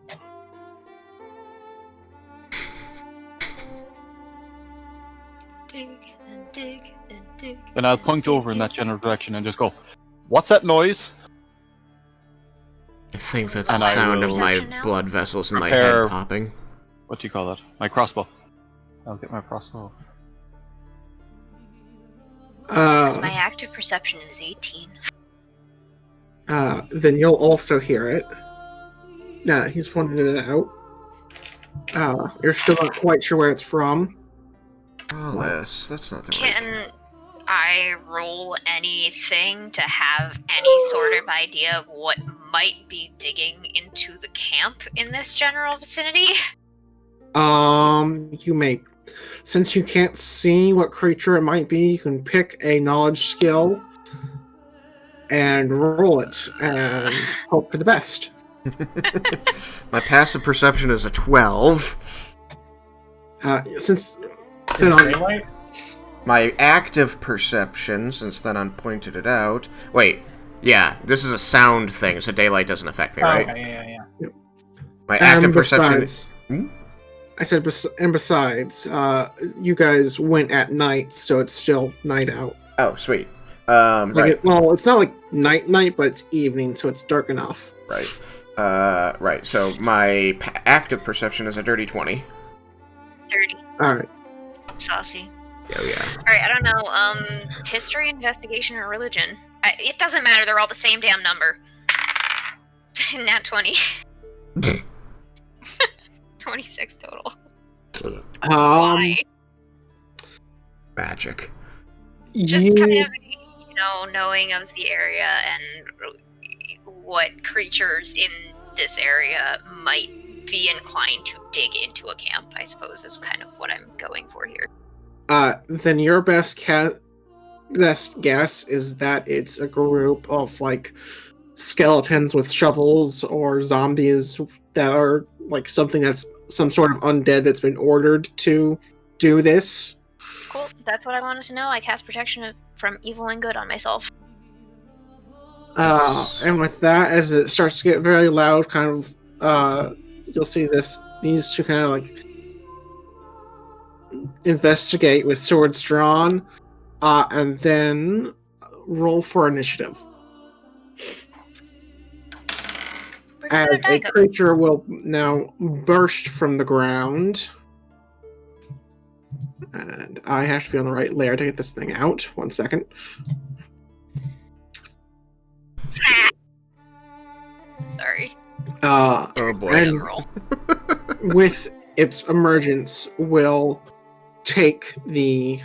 Dig and dig and dig. Then I'll point over in that general direction and just go, "What's that noise?" I think that's And the I sound of will my Perception now? blood vessels in my Prepare- head popping. What do you call that? My crossbow. I'll get my crossbow. Because my active perception is 18. Then you'll also hear it. Nah, he's pointed it out. You're still not quite sure where it's from. Alice, that's not the right. Can I roll anything to have any sort of idea of what might be digging into the camp in this general vicinity? You may. Since you can't see what creature it might be, you can pick a knowledge skill and roll it and hope for the best. My passive perception is a 12. Since Is it Finon, daylight? My active perception, since then pointed it out. Wait, yeah, this is a sound thing, so daylight doesn't affect me, right? Okay, yeah. My active perception. besides, I said, besides, you guys went at night, so it's still night out. Oh, sweet. Like Right. it's not like night, but it's evening, so it's dark enough. Right. Right. So my active perception is a dirty 20. Dirty. Alright. Saucy. Oh yeah. Alright, I don't know. History, investigation, or religion? It doesn't matter, they're all the same damn number. Nat 20. 26 total. Why? Magic. Just kind of, knowing of the area and what creatures in this area might be inclined to dig into a camp, I suppose, is kind of what I'm going for here. Then your best guess is that it's a group of like skeletons with shovels or zombies that are like something that's some sort of undead that's been ordered to do this. Cool, that's what I wanted to know. I cast protection from evil and good on myself. And with that, as it starts to get very loud, kind of, you'll see these two kind of like investigate with swords drawn, and then roll for initiative. As a creature will now burst from the ground. And I have to be on the right layer to get this thing out. 1 second. Sorry. Oh boy. And with its emergence will take the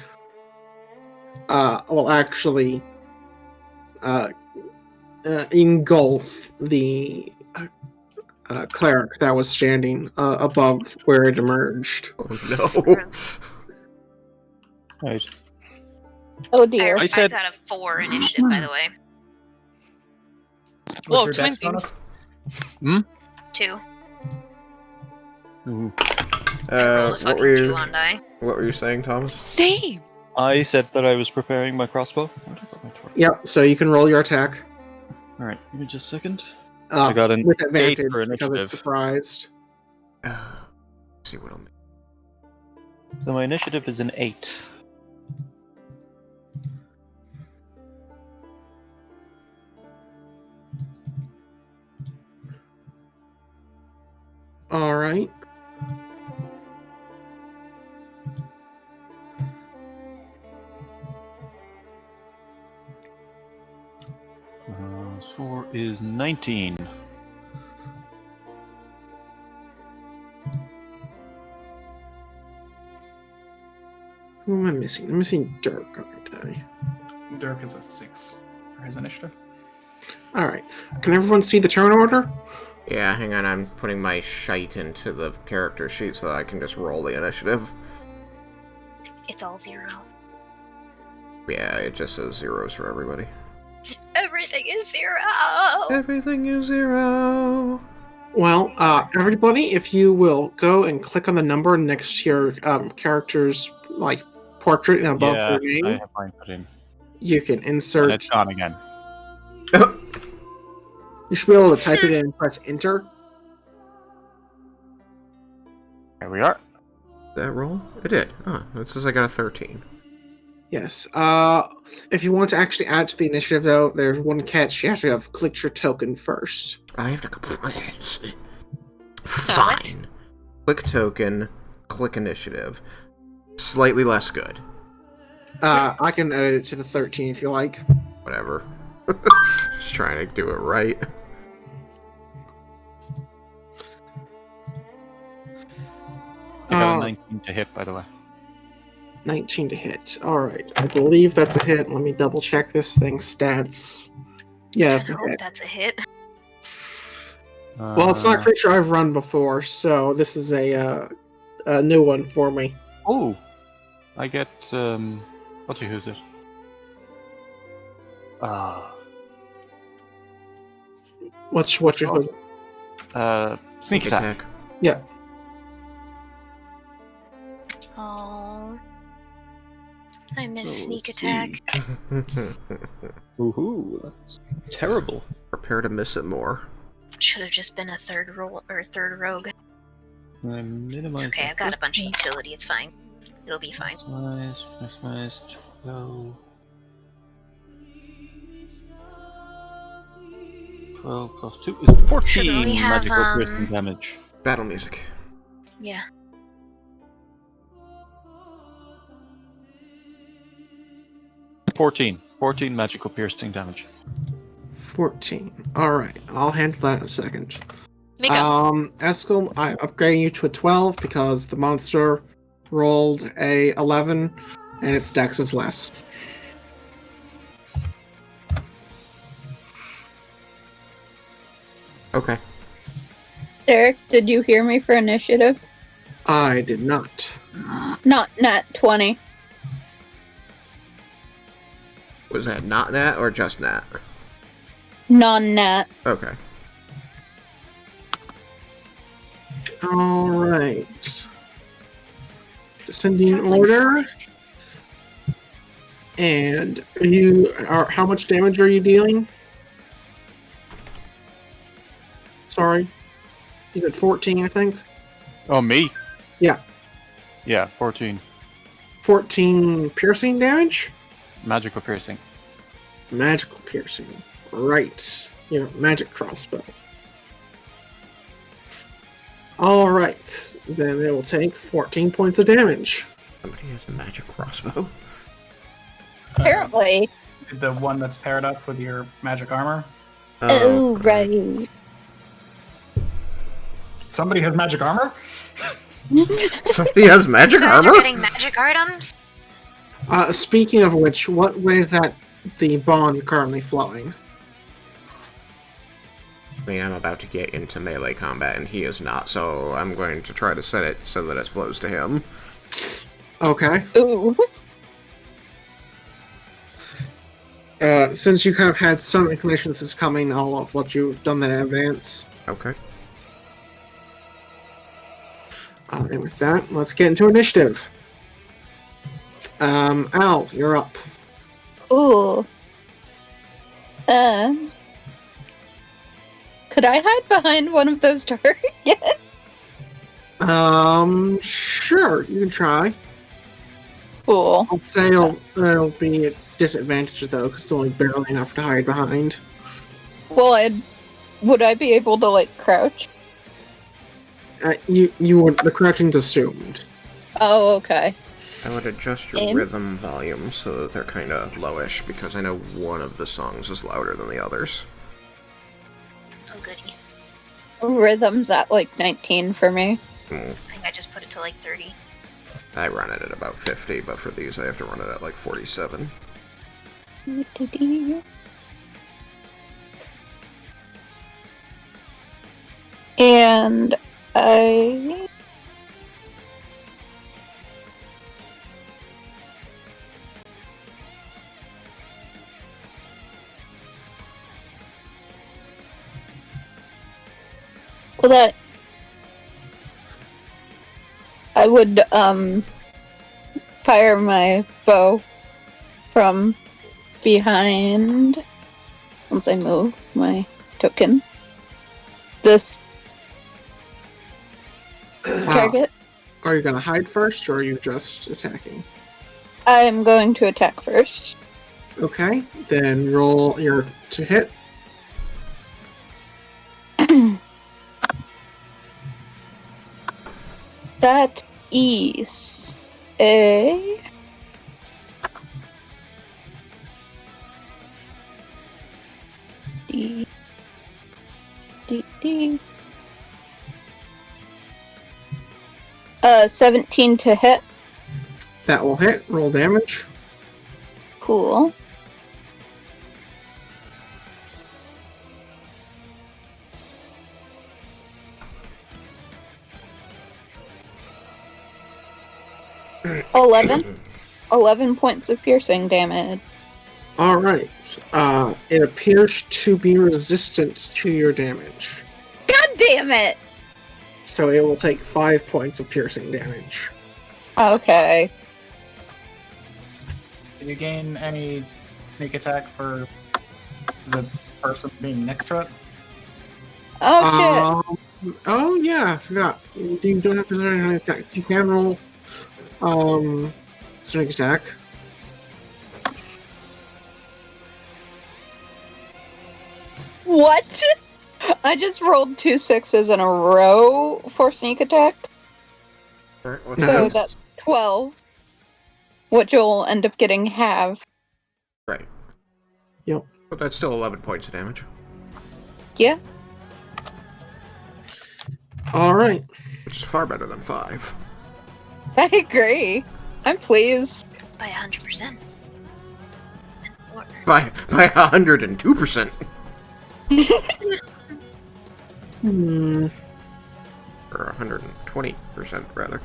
engulf the cleric that was standing above where it emerged. Oh no. Right. Oh dear. I said- got a 4 initiative, by the way. Whoa, What's your dex twinsies. bonus? 2. Ooh. I rolled a What fucking were 2 you? on die. What were you saying, Thomas? Same. I said that I was preparing my crossbow. Where did I put my torch? Yep, so you can roll your attack. Alright, give me just a second. I got an with 8 advantage for because initiative. it's surprised. Let's see what'll make. So my initiative is an 8. All right. Four is 19. Who am I missing? I'm missing Dirk, aren't I? Dirk is a 6 for his initiative. All right. Can everyone see the turn order? Yeah, hang on, I'm putting my shite into the character sheet so that I can just roll the initiative. It's all 0. Yeah, it just says zeros for everybody. Everything is 0. Everything is 0. Well, everybody, if you will go and click on the number next to your character's like portrait and above Yeah, their name, I have mine put in. you can And insert. it's gone again. You should be able to type it in and press enter. There we are. Did that roll? It did. Oh, it says I got a 13. Yes. If you want to actually add to the initiative, though, there's one catch. You have to have clicked your token first. I have to complete. What? Fine. Click token, click initiative. Slightly less good. I can edit it to the 13 if you like. Whatever. Just trying to do it right. I got a 19 to hit, by the way. 19 to hit. Alright, I believe that's a hit. Let me double check this thing's stats. Yeah, I that's a hope hit. that's a hit. Well, it's not a creature I've run before, so this is a new one for me. Oh! I get, who's it? What's your hood? Sneak attack. Yeah. Oh, I miss sneak attack. Ooh, that's terrible. Prepare to miss it more. Should have just been a third rogue. It's Okay, I've got a bunch of utility. It's fine. It'll be fine. Maximize 12. 12 plus 2 is 14 Should only have, magical piercing damage. Battle music. Yeah. Fourteen magical piercing damage. 14. Alright, I'll handle that in a second. Mika. Eskel, I'm upgrading you to a 12 because the monster rolled a 11 and its dex is less. Okay. Derek, did you hear me for initiative? I did not. Not nat 20. Was that not nat or just nat? Non-nat. Okay. Alright. Descending Sounds like order. And how much damage are you dealing? Sorry. You did 14, I think. Oh, me? Yeah. Yeah, 14. 14 piercing damage? Magical piercing. Magical piercing. Right. Magic crossbow. Alright. Then it will take 14 points of damage. Somebody has a magic crossbow. Apparently. The one that's paired up with your magic armor. Oh, right. Somebody has magic armor? Somebody has magic You guys are armor? getting magic items? Speaking of which, what way is that the bond currently flowing? I mean, I'm about to get into melee combat, and he is not, so I'm going to try to set it so that it flows to him. Okay. Ooh. Since you kind of had some inclination this is coming, I'll have let you have done that in advance. Okay. And with that, let's get into initiative. Al, you're up. Ooh. Could I hide behind one of those targets? Sure, you can try. Cool. I'll say it'll be a disadvantage though, because it's only barely enough to hide behind. Well, would I be able to, crouch? The correction's assumed. Oh, okay. I would adjust your Aim? rhythm volume so that they're kind of lowish, because I know one of the songs is louder than the others. Oh, goody. Rhythm's at like 19 for me. I think I just put it to like 30. I run it at about 50, but for these I have to run it at like 47. And I... Well, that... I would, fire my bow from behind once I move my token. This target. Are you going to hide first, or are you just attacking? I am going to attack first. Okay, then roll your to hit. That is a... D... D... D... 17 to hit. That will hit. Roll damage. Cool. $11. 11 points of piercing damage. Alright. It appears to be resistant to your damage. God damn it! So it will take 5 points of piercing damage. Okay. Did you gain any sneak attack for the person being next to it? Oh shit! Oh yeah, I forgot. You don't have to do any attack. You can roll sneak attack. What? I just rolled 2 6s in a row for sneak attack. Alright, what's So Nice. that's 12. Which you'll end up getting half. Right. Yep. But that's still 11 points of damage. Yeah. Alright. Which is far better than 5. I agree. I'm pleased. By 100%. Or, By 102%. Or 120%, rather.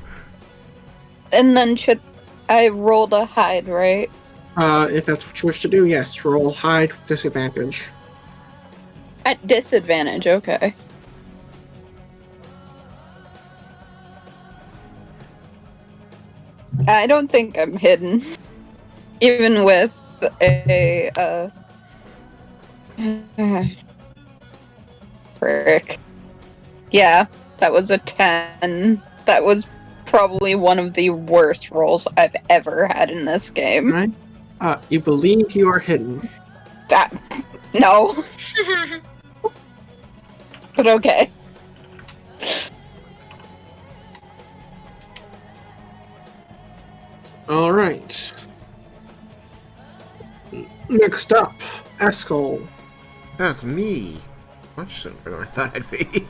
And then should I rolled a hide, right? If that's what you wish to do, yes. Roll hide with disadvantage. At disadvantage, okay. I don't think I'm hidden. Even with a, frick. Yeah, that was a 10. That was probably one of the worst rolls I've ever had in this game. Right? You believe you are hidden. That... No, but okay. Alright. Next up, Eskel. That's me. Much sooner than I thought I'd be.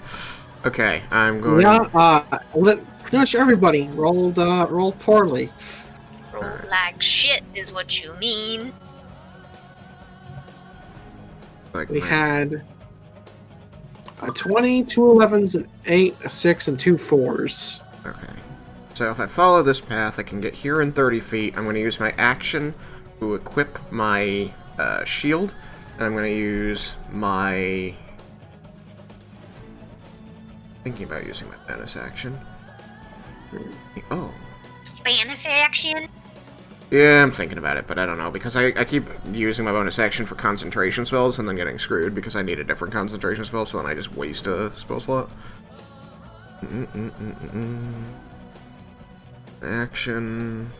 Okay, I'm going... Yeah, pretty much everybody rolled poorly. roll like shit is what you mean. Like We my- had a 20, 2 11s, an 8, a 6, and 2 4s. Okay. So if I follow this path, I can get here in 30 feet. I'm going to use my action to equip my shield, and I'm going to use my... Thinking about using my bonus action. Oh. Fantasy action? Yeah, I'm thinking about it, but I don't know, because I keep using my bonus action for concentration spells and then getting screwed because I need a different concentration spell, so then I just waste a spell slot. Action.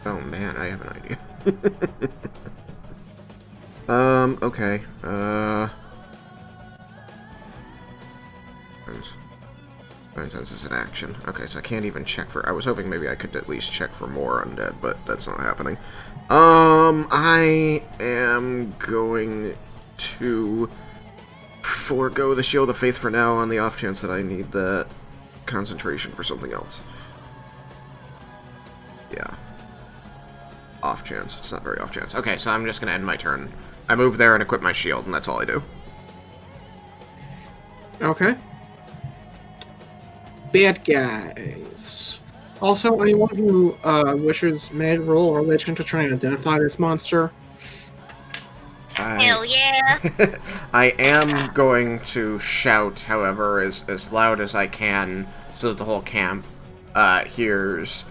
Oh man, I have an idea. Okay. Since it's an action. Okay, so I can't even check for... I was hoping maybe I could at least check for more undead, but that's not happening. I am going to forego the Shield of Faith for now on the off chance that I need the concentration for something else. Yeah. Off chance. It's not very off chance. Okay, so I'm just going to end my turn. I move there and equip my shield, and that's all I do. Okay. Bad guys. Also, anyone who wishes may roll a religion to try and identify this monster. Hell yeah! I am going to shout, however, as loud as I can, so that the whole camp hears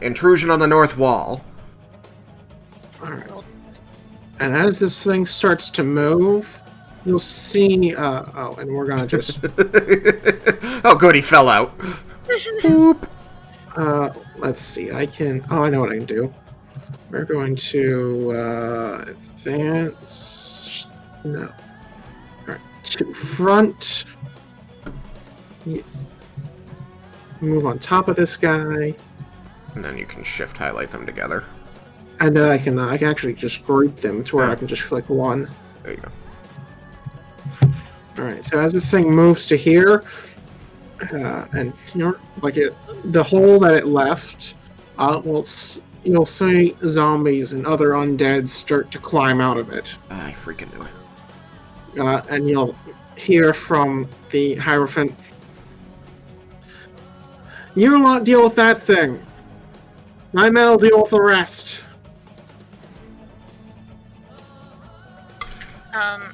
intrusion on the north wall. Alright. And as this thing starts to move, you'll see... and we're gonna just... Oh, good, he fell out. Boop. Let's see, I know what I can do. We're going to, advance... No. Alright, to front. Yeah. Move on top of this guy. And then you can shift highlight them together. And then I can actually just group them to where I can just click one. There you go. Alright, so as this thing moves to here, and the hole that it left, you'll see zombies and other undead start to climb out of it. I freaking knew it. And you'll hear from the Hierophant, "You will not deal with that thing. My men will deal with the rest."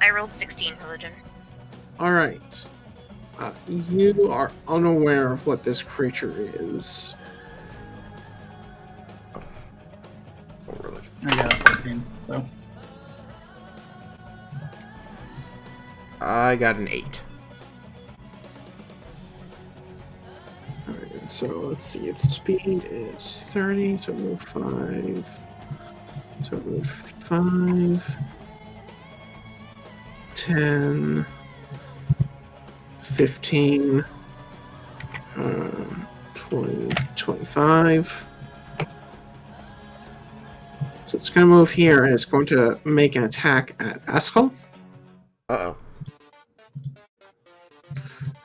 I rolled 16 religion. Alright. You are unaware of what this creature is. Oh, religion. I got a 14, so. I got an 8. Alright, so let's see, its speed is 30, so move 5. So move 5. 10. 15. 20. 25. So it's going to move here, and it's going to make an attack at Eskel. Uh-oh.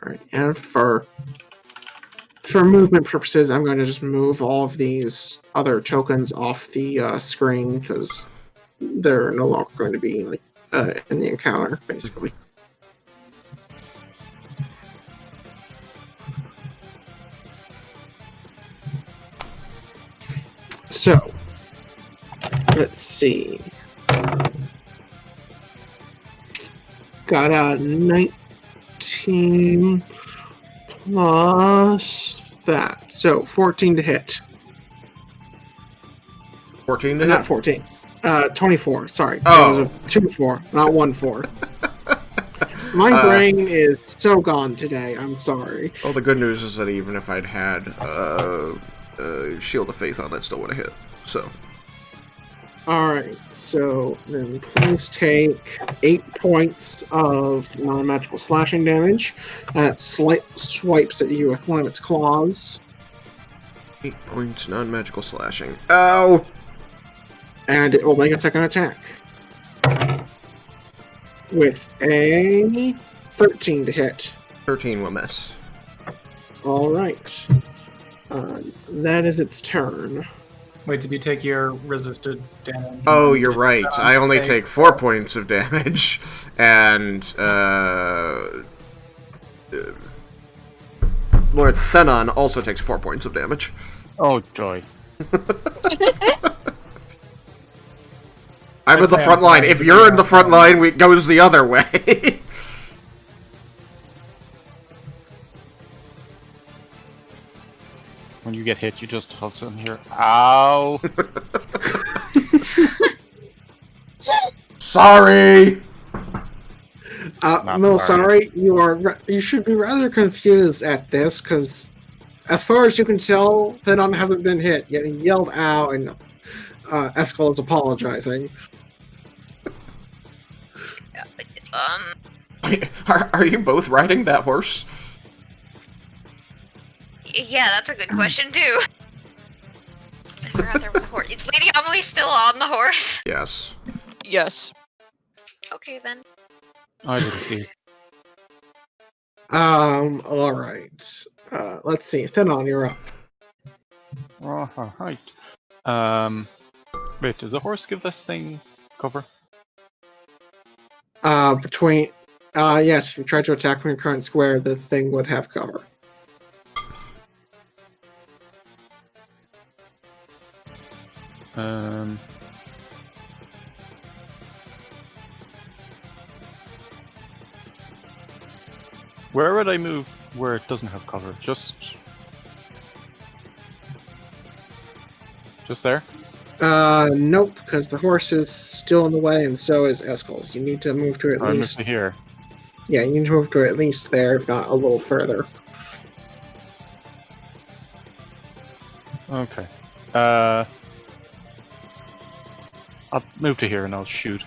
Alright, and for movement purposes, I'm going to just move all of these other tokens off the screen, because they're no longer going to be in the encounter, basically. So, let's see. Got a 19 plus that. So, 14 to hit. 14 to Not hit? 14. 24, sorry. Oh. It was a 2-4, not 1-4. My brain is so gone today, I'm sorry. Well, the good news is that even if I'd had Shield of Faith on, that still would have hit. So. Alright, so then please take 8 points of non-magical slashing damage. That swipes at you with one of its claws. 8 points, non-magical slashing. Ow! And it will make a second attack. With a 13 to hit. 13 will miss. Alright. That is its turn. Wait, did you take your resisted damage? Oh, you're right. I only take 4 points of damage, and Lord Thenon also takes 4 points of damage. Oh, joy. I'm in the front line. If you're in the front line, it goes the other way. When you get hit, you just hold in here. Ow! Sorry! No, sorry. You should be rather confused at this, because as far as you can tell, Thenon hasn't been hit, yet he yelled "ow," and Eskel is apologizing. Um, Are you both riding that horse? Yeah, that's a good question too. I forgot there was a horse. Is Lady Amelie still on the horse? Yes. Yes. Okay then. I didn't see it. All right. Let's see. Thenon, you're up. Right. Wait, does the horse give this thing cover? Yes, if you try to attack from your current square, the thing would have cover. Where would I move where it doesn't have cover? Just there? Nope, because the horse is still in the way, and so is Eskel's. You need to move to at I move least. to here. Yeah, you need to move to at least there, if not a little further. Okay. I'll move to here and I'll shoot.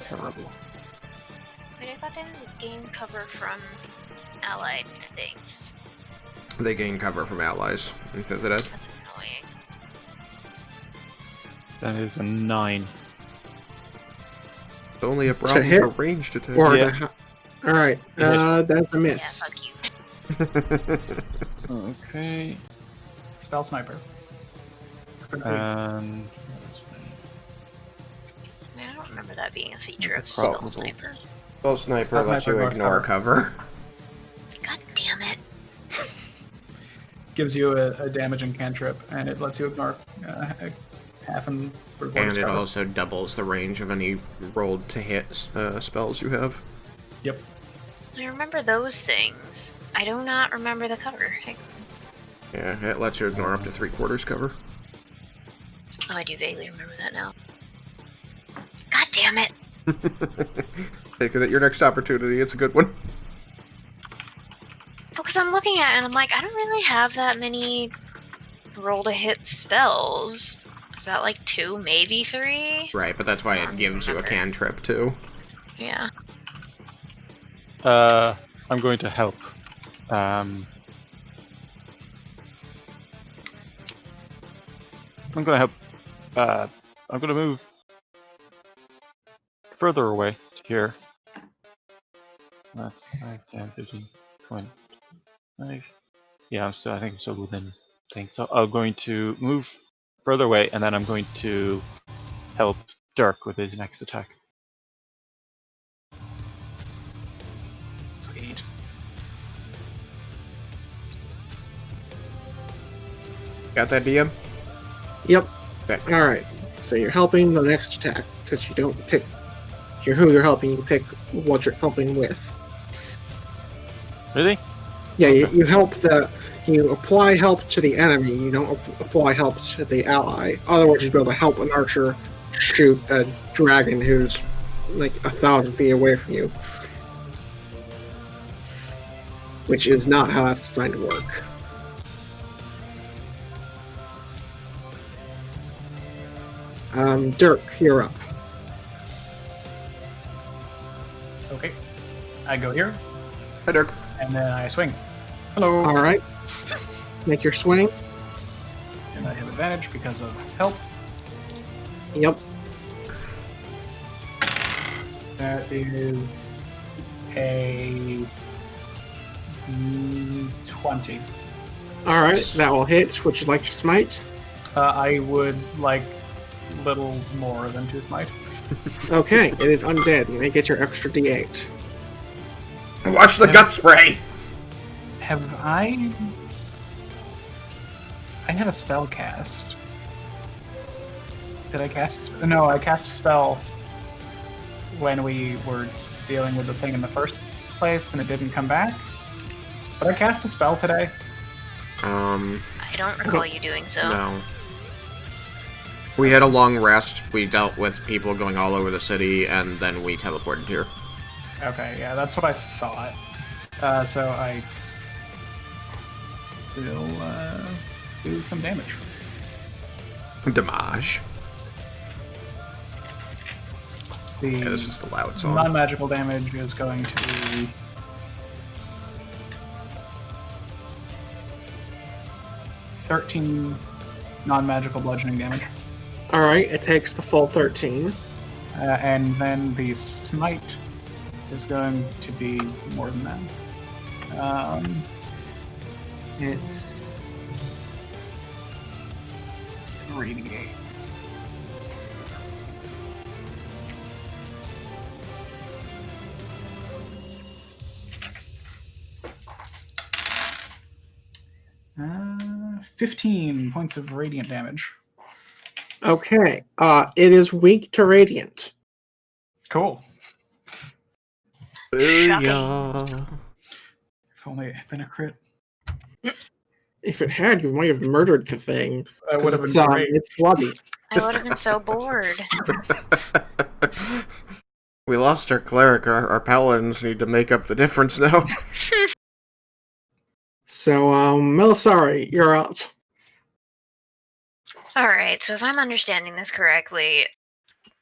Terrible. Wait, I thought they didn't gain cover from allied things. They gain cover from allies and visited. That's annoying. That is a 9. It's only a problem hit? for ranged attack. Or Yeah. Alright, that's a Yeah, miss. fuck you. Okay. Spell sniper. And Man, I don't remember that being a feature of Spell Probable. Sniper. Spell sniper Spell lets sniper you goes ignore cover. God damn it. Gives you a damaging cantrip, and it lets you ignore half and And it also doubles the range of any rolled to hit spells you have. Yep. I remember those things. I do not remember the cover. Hang on. Yeah, it lets you ignore up to 3/4 cover. Oh, I do vaguely remember that now. God damn it. Take it at your next opportunity, it's a good one. Because I'm looking at it and I'm like, I don't really have that many roll to hit spells. Is that like 2, maybe 3? Right, but that's why it gives you a cantrip too. Yeah. I'm going to help. I'm gonna help. I'm gonna move further away to here. That's 5, 10, 15, 20, 5. Yeah, I think I'm still within things. So I'm going to move further away, and then I'm going to help Dirk with his next attack. Sweet. Got that, DM? Yep. Okay. Alright, so you're helping the next attack, because you don't pick who you're helping, you pick what you're helping with. Really? Yeah, you help you apply help to the enemy, you don't apply help to the ally. Otherwise, you'd be able to help an archer shoot a dragon who's like 1,000 feet away from you. Which is not how that's designed to work. Dirk, you're up. Okay. I go here, Hi, Dirk. and then I swing. Hello. Alright. Make your swing. And I have advantage because of help. Yep. That is a 20. Alright, that will hit. Would you like to smite? I would like little more than 2 smite. Okay, it is undead. You may get your extra d8. Watch the gut spray! Have I had a spell cast. Did I cast? No, I cast a spell when we were dealing with the thing in the first place, and it didn't come back. But I cast a spell today. I don't recall you doing so. No. We had a long rest, we dealt with people going all over the city, and then we teleported here. Okay, yeah, that's what I thought. So I will do some damage. Damage. The Yeah, this is the loud song. non-magical damage is going to be 13 non-magical bludgeoning damage. Alright, it takes the full 13. And then the smite is going to be more than that. It's 3d8. Uh, 15 points of radiant damage. Okay, it is weak to radiant. Cool. Booyah. If only it had been a crit. If it had, you might have murdered the thing. That 'cause would have it's, been great. It's bloody. I would have been so bored. We lost our cleric. Our paladins need to make up the difference now. So, Melisari, you're out. Alright, so if I'm understanding this correctly,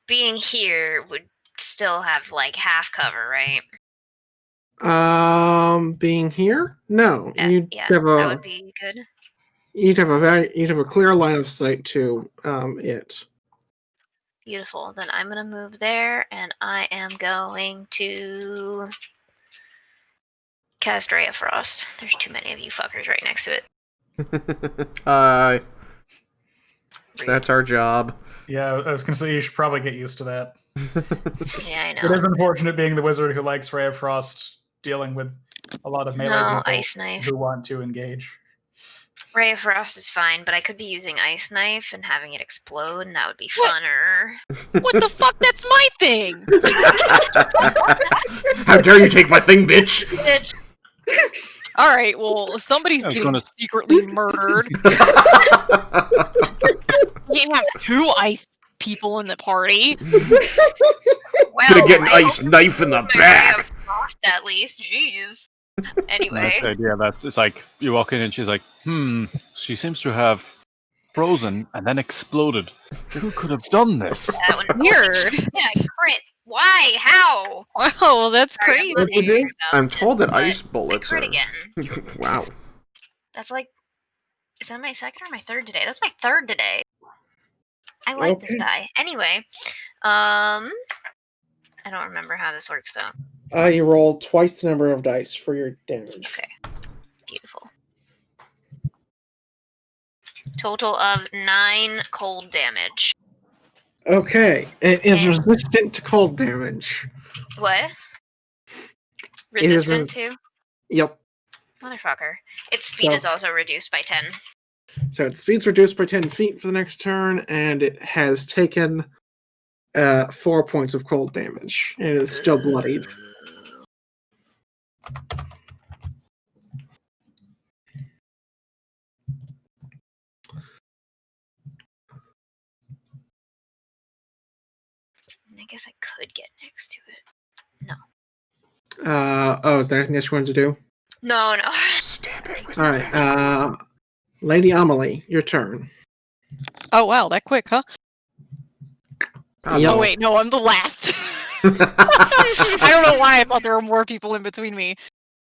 being here would still have like half cover, right? Being here? No, you'd Yeah, have that a would be good. you'd have a clear line of sight to it. Beautiful. Then I'm gonna move there, and I am going to cast Ray of Frost. There's too many of you fuckers right next to it. Hi. Rude. That's our job. Yeah, I was going to say you should probably get used to that. Yeah, I It is know. unfortunate being the wizard who likes Ray of Frost dealing with a lot of melee No, people Ice Knife. who want to engage. Ray of Frost is fine, but I could be using Ice Knife and having it explode, and that would be What? funner. What the fuck? That's my thing! How dare you take my thing, bitch! Bitch. Alright, well, somebody's I was getting gonna- secretly murdered. You can't have two ice people in the party. Well, Gonna get an I ice hope knife in the my Ray back! of Frost at least. Jeez. Anyway. That's the idea. That it's like you walk in and she's like, she seems to have frozen and then exploded. Who could have done this? That one. Weird. Yeah, crit. Why? How? Wow, that's Sorry, crazy. I'm not angry about I'm told this, that but ice I bullets crit are. again. Wow. That's like, is that my second or my third today? That's my third today. I like this Okay. die. Anyway, I don't remember how this works though. You roll twice the number of dice for your damage. Okay, beautiful. Total of 9 cold damage. Okay, it is And- resistant to cold damage. What? It is Resistant to? Yep. Motherfucker. Its speed So- is also reduced by 10. So its speed's reduced by 10 feet for the next turn, and it has taken 4 points of cold damage. And it is still bloodied. I guess I could get next to it. Is there anything else you wanted to do? No, no. Stab it with Alright, Lady Amelie, your turn. Oh wow, that quick, huh? Yep. Oh wait, no, I'm the last. I don't know why I thought there were more people in between me.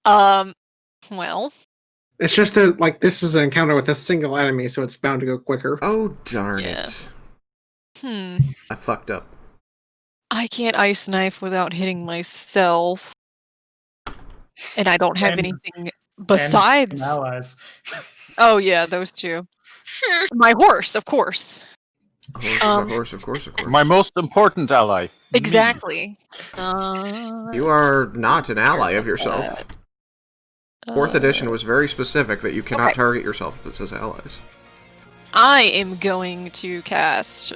Well, It's just that, like, this is an encounter with a single enemy, so it's bound to go quicker. Oh, darn Yeah. it. I fucked up. I can't ice knife without hitting myself. And I don't have And- anything besides. And allies. Oh yeah, those two. My horse, of course. Of course, of course. My most important ally. Exactly. You are not an ally of yourself. Fourth edition was very specific that you cannot Okay. target yourself if it says allies. I am going to cast.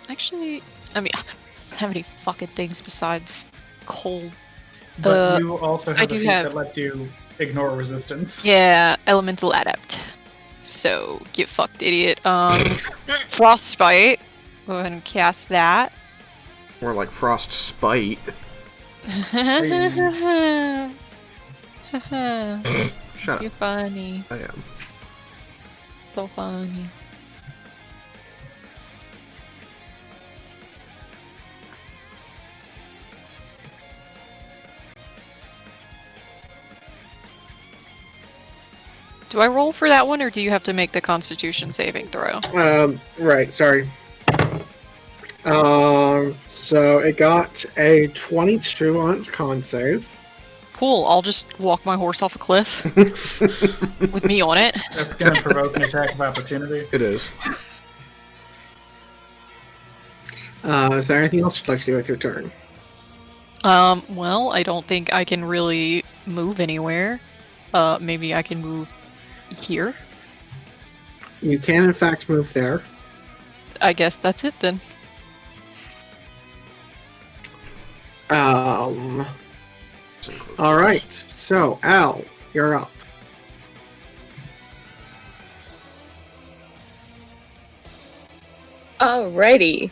Actually, I mean, I don't have any fucking things besides cold. But you also I have do a feat have- that lets you ignore resistance. Yeah, elemental adept. So get fucked, idiot. Frostbite. Go ahead and cast that. More like frost spite. Shut You're up. funny. I am. So funny. Do I roll for that one, or do you have to make the Constitution saving throw? Right, sorry. So it got a 22 on its con save. Cool, I'll just walk my horse off a cliff with me on it. That's going to provoke an attack of opportunity. It is. Is there anything else you'd like to do with your turn? Well, I don't think I can really move anywhere. Maybe I can move here? You can, in fact, move there. I guess that's it then. Alright, so, Al, you're up. Alrighty.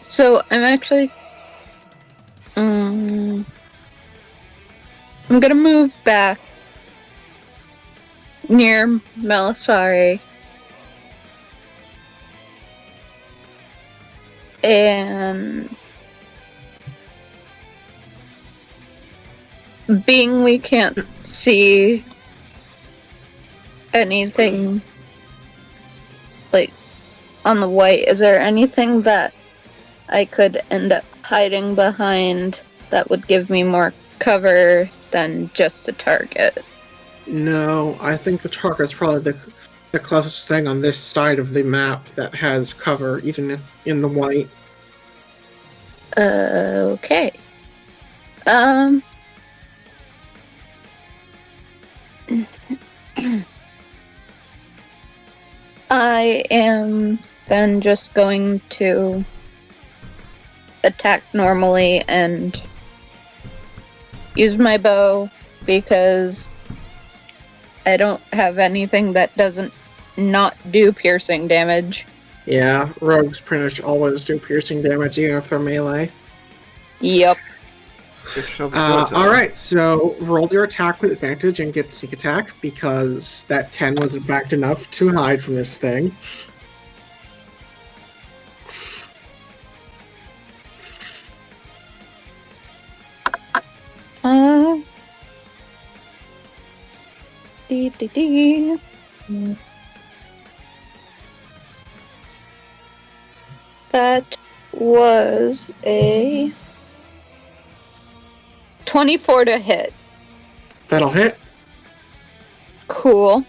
So I'm actually I'm gonna move back near Melisari and being we can't see anything like on the white, is there anything that I could end up hiding behind that would give me more cover than just the target? No, I think the target's probably the closest thing on this side of the map that has cover, even in the white. Okay. I am then just going to attack normally and use my bow because I don't have anything that doesn't not do piercing damage. Yeah, rogues pretty much always do piercing damage, even if they're melee. Yep. Alright, so roll your attack with advantage and get sneak attack, because that 10 was in fact enough to hide from this thing. That was a 24 to hit. That'll hit. Cool.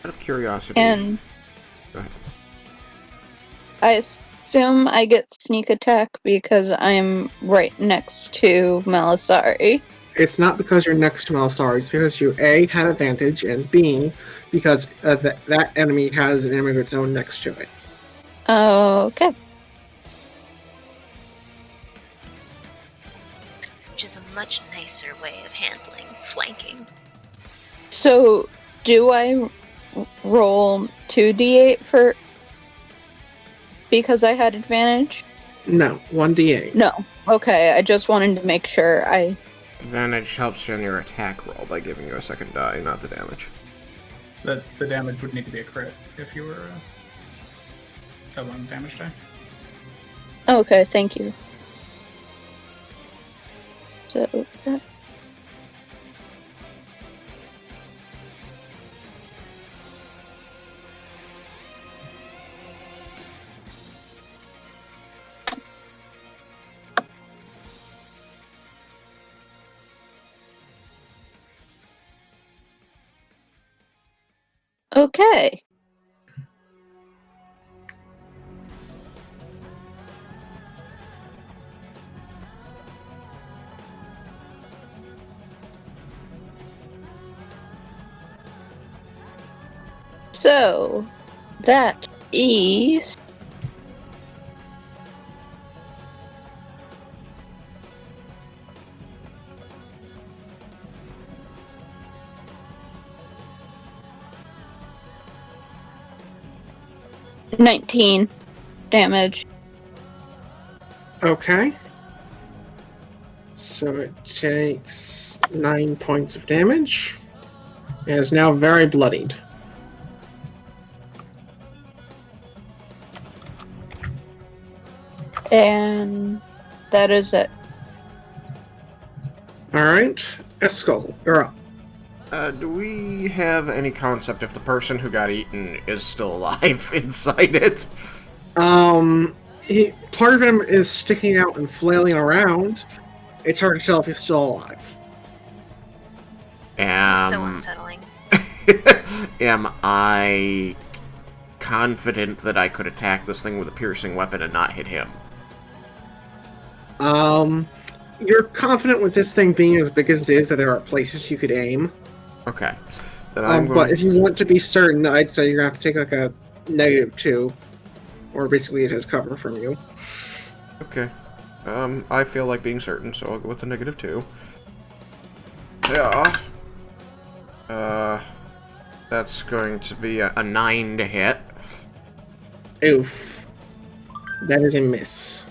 Out of curiosity. And Go ahead. I assume I get sneak attack because I'm right next to Melisari. It's not because you're next to Melisari, it's because you A, had advantage, and B, because that enemy has an enemy of its own next to it. Okay. Which is a much nicer way of handling flanking. So, do I roll 2d8 for... because I had advantage? No, 1d8. No. Okay, I just wanted to make sure I... Advantage helps you on your attack roll by giving you a second die, not the damage. The damage would need to be a crit if you were a one damage die. Okay, thank you. So, that... Okay. So, that is... $19 damage. Okay. So it takes 9 points of damage. And is now very bloodied. And that is it. Alright. Esco, you're up. Do we have any concept if the person who got eaten is still alive inside it? Part of him is sticking out and flailing around. It's hard to tell if he's still alive. So unsettling. Am I confident that I could attack this thing with a piercing weapon and not hit him? You're confident with this thing being as big as it is that there are places you could aim. Okay. Then I'm going... But if you want to be certain, I'd say you're going to have to take like a -2. Or basically it has cover from you. Okay. I feel like being certain, so I'll go with the -2. Yeah. That's going to be a 9 to hit. Oof. That is a miss.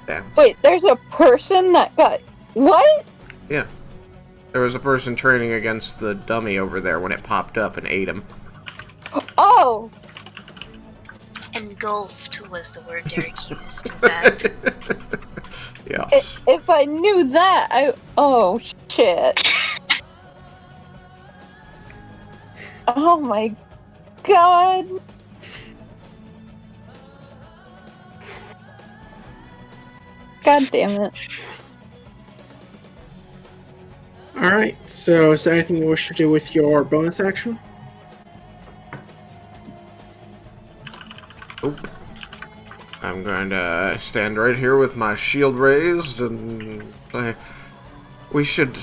Damn. Wait, there's a person that got... What? Yeah. There was a person training against the dummy over there when it popped up and ate him. Oh! Engulfed was the word Derek used, in fact. Yes. If I knew that, Oh, shit. Oh my god. God damn it. Alright, so is there anything you wish to do with your bonus action? Oop. I'm going to stand right here with my shield raised and play. We should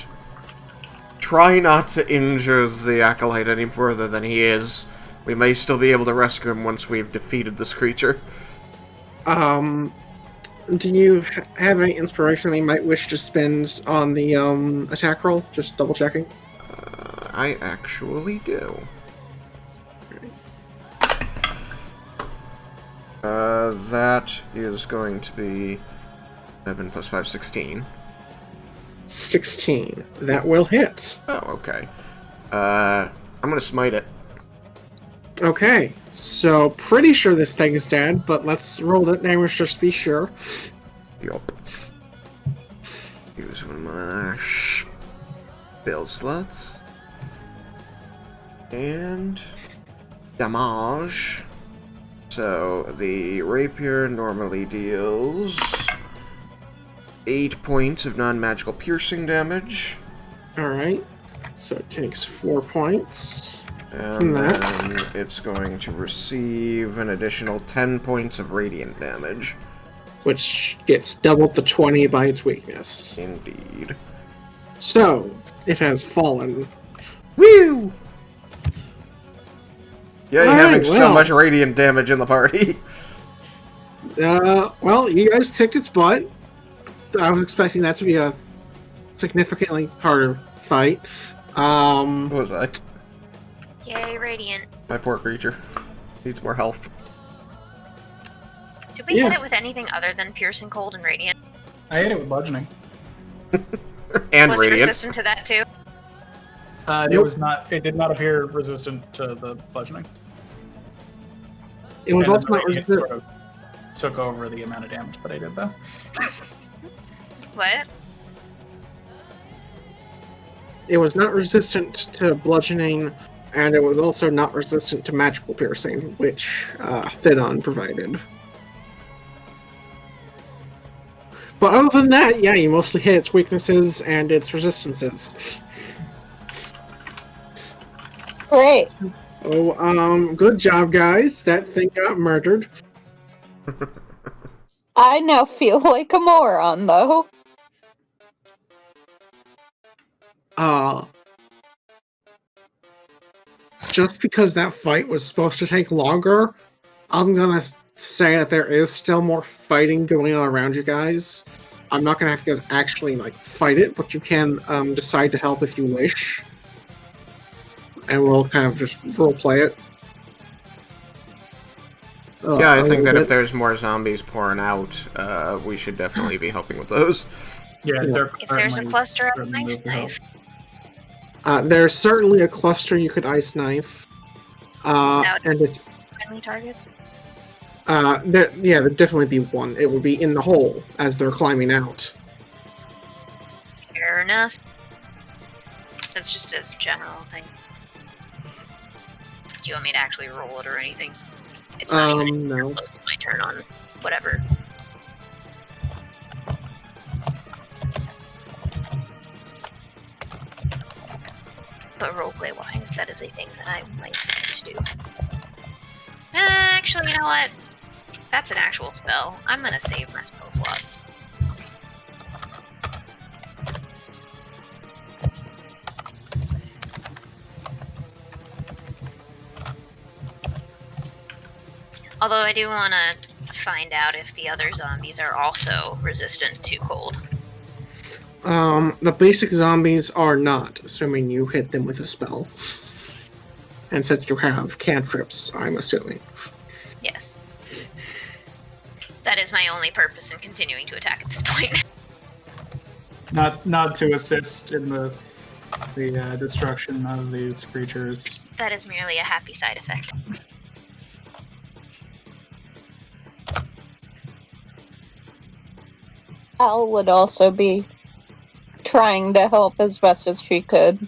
try not to injure the Acolyte any further than he is. We may still be able to rescue him once we've defeated this creature. Do you have any inspiration that you might wish to spend on the attack roll? Just double checking. I actually do. That is going to be 7 plus 5, 16. 16. That will hit. Oh, okay. I'm gonna smite it. Okay, so pretty sure this thing is dead, but let's roll that damage just to be sure. Yup. Use one of my spell slots. And damage. So the rapier normally deals 8 points of non-magical piercing damage. Alright, so it takes 4 points. And then it's going to receive an additional 10 points of radiant damage. Which gets doubled to 20 by its weakness. Indeed. So, it has fallen. Woo! Yeah, you're having Alright, so much radiant damage in the party. Well, you guys kicked its butt. I was expecting that to be a significantly harder fight. What was I? Yay, Radiant. My poor creature. Needs more health. Did we hit it with anything other than Piercing Cold and Radiant? I hit it with bludgeoning. And Was radiant. it resistant to that too? It was not. It did not appear resistant to the bludgeoning. It was And also the not radiant resistant. sort of took over the amount of damage that I did, though. What? It was not resistant to bludgeoning, and it was also not resistant to magical piercing, which Thidon provided. But other than that, yeah, you mostly hit its weaknesses and its resistances. Great. Oh, good job, guys. That thing got murdered. I now feel like a moron, though. Just because that fight was supposed to take longer, I'm gonna say that there is still more fighting going on around you guys. I'm not gonna have you guys actually like fight it, but you can decide to help if you wish, and we'll kind of just roleplay it. Yeah, I think that bit. if there's more zombies pouring out, we should definitely be helping with those. Yeah, they're If there's a currently- cluster of currently ice moved to help. knife, There's certainly a cluster you could ice knife, and it's friendly targets. there'd definitely be one. It would be in the hole as they're climbing out. Fair enough? That's just a general thing. Do you want me to actually roll it or anything? It's not even no. close to my turn on whatever. But roleplay wise, that is a thing that I might need to do. Actually, you know what? That's an actual spell. I'm gonna save my spell slots. Although I do want to find out if the other zombies are also resistant to cold. The basic zombies are not, assuming you hit them with a spell. And since you have cantrips, I'm assuming. Yes. That is my only purpose in continuing to attack at this point. Not to assist in the destruction of these creatures. That is merely a happy side effect. Al would also be trying to help as best as she could.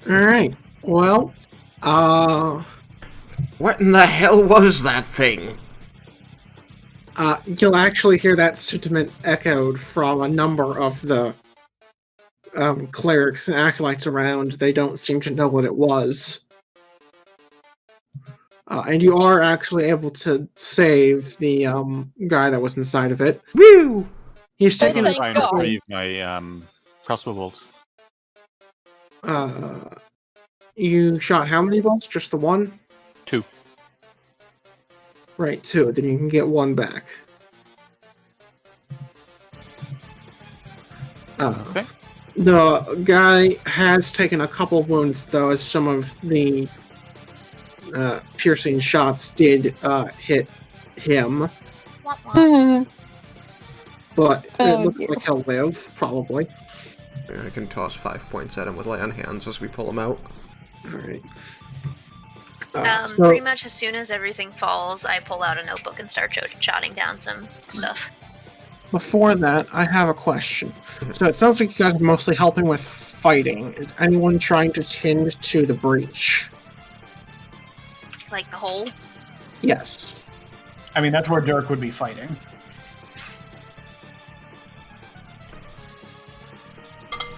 Alright, well, What in the hell was that thing? you'll actually hear that sentiment echoed from a number of the clerics and acolytes around. They don't seem to know what it was. And you are actually able to save the guy that was inside of it. Woo! He's I'm taken gonna Thank try and God. retrieve my crossbow bolts. You shot how many bolts? Just the one? 2. Right, 2. Then you can get 1 back. Okay. The guy has taken a couple wounds, though, as some of the piercing shots did hit him. Womp womp. But it Oh, looks dear. like he'll live, probably. I can toss 5 points at him with lay on hands as we pull him out. Alright. Pretty much as soon as everything falls, I pull out a notebook and start jotting down some stuff. Before that, I have a question. So it sounds like you guys are mostly helping with fighting. Is anyone trying to tend to the breach? Like the hole. Yes. I mean, that's where Dirk would be fighting.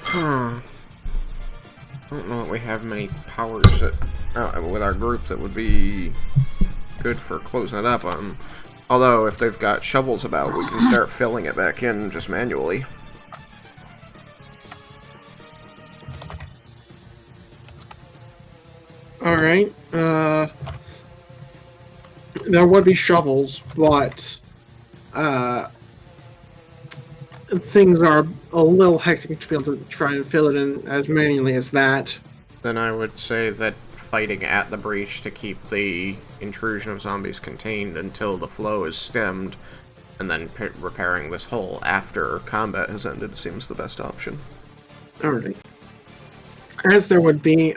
Huh. I don't know that we have many powers that, with our group that would be good for closing it up. Although, if they've got shovels about, we can start filling it back in just manually. Alright. There would be shovels, but things are a little hectic to be able to try and fill it in as manually as that. Then I would say that fighting at the breach to keep the intrusion of zombies contained until the flow is stemmed, and then repairing this hole after combat has ended seems the best option. Alright. As there would be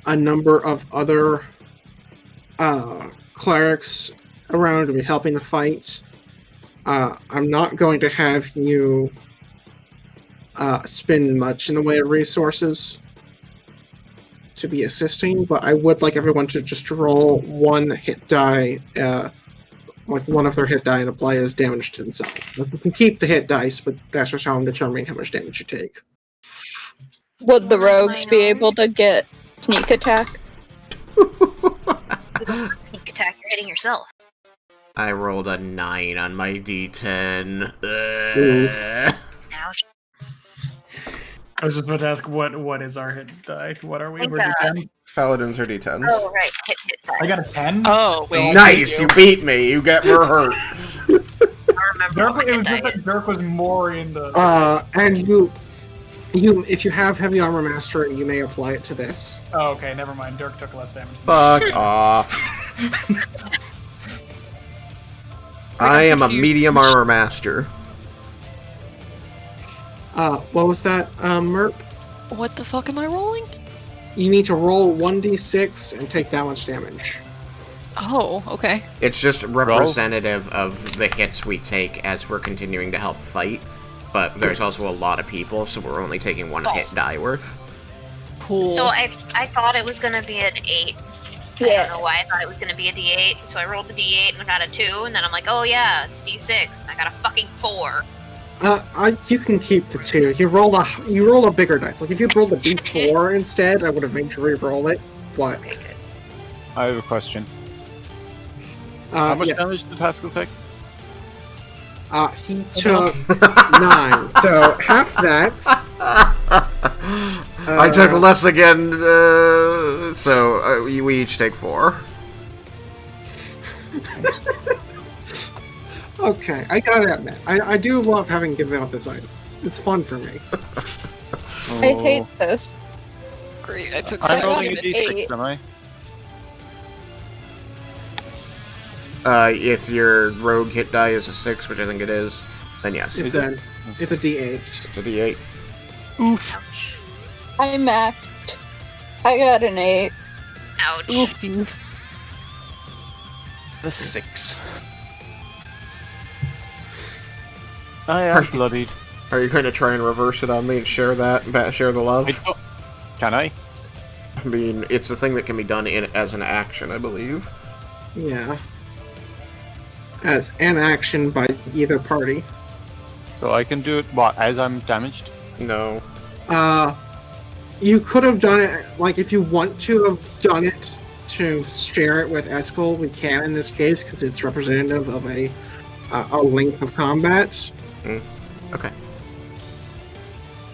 a number of other clerics around to be helping the fight, I'm not going to have you spend much in the way of resources to be assisting, but I would like everyone to just roll 1 hit die, like one of their hit die, and apply as damage to themselves. You can keep the hit dice, but that's just how I'm determining how much damage you take. Would the One of rogues my be own. able to get sneak attack? Sneak attack, you're hitting yourself. I rolled a 9 on my d10. Ouch. I was just about to ask, what is our hit die? What are we? Thank We're God. D10s? Paladins are d10s. Oh, right. Hit die. I got a 10. Oh, wait. Nice, you beat me. You get more hurt. I remember Dirk, what my it was hit just die that is. Dirk was more into. And you, if you have heavy armor mastery, you may apply it to this. Oh, okay, never mind. Dirk took less damage. Fuck off. I am a medium armor master. What was that, Merp? What the fuck am I rolling? You need to roll 1d6 and take that much damage. Oh, okay. It's just representative of the hits we take as we're continuing to help fight. But there's also a lot of people, so we're only taking one hit die worth. Cool. So I thought it was gonna be an 8. I don't know why I thought it was gonna be a D8. So I rolled the D8 and I got a 2, and then I'm like, oh yeah, it's D6. And I got a fucking 4. You can keep the 2. You roll a bigger dice. Like if you rolled a D4 instead, I would have made you re-roll it. But Okay, good. I have a question. How much damage did Pascal take? He took 9. So half that. I took less again, so we each take 4. Okay, I gotta admit, I do love having given out this item. It's fun for me. I hate this. Great. I took I'm 5 rolling a damage. D6, am I? If your rogue hit die is a 6, which I think it is, then yes. It's a D8. It's a D8. Ouch. I maxed. I got an 8. Ouch. Oofy. The 6. I am bloodied. Are you going to try and reverse it on me and share the love? Can I? I mean, it's a thing that can be done as an action, I believe. Yeah. As an action by either party. So I can do it, what, as I'm damaged? No. You could have done it, like, if you want to have done it to share it with Eskel, we can in this case, because it's representative of a length of combat. Okay.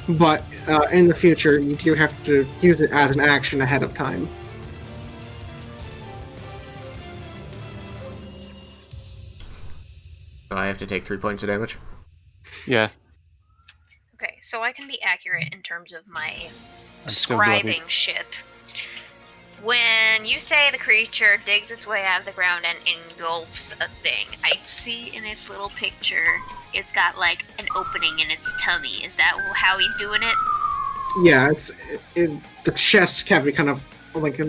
But in the future, you do have to use it as an action ahead of time. So I have to take 3 points of damage? Yeah. Okay, so I can be accurate in terms of my I'm still bloodied. scribing shit. When you say the creature digs its way out of the ground and engulfs a thing, I see in this little picture it's got like an opening in its tummy. Is that how he's doing it? Yeah, the chest cavity kind of like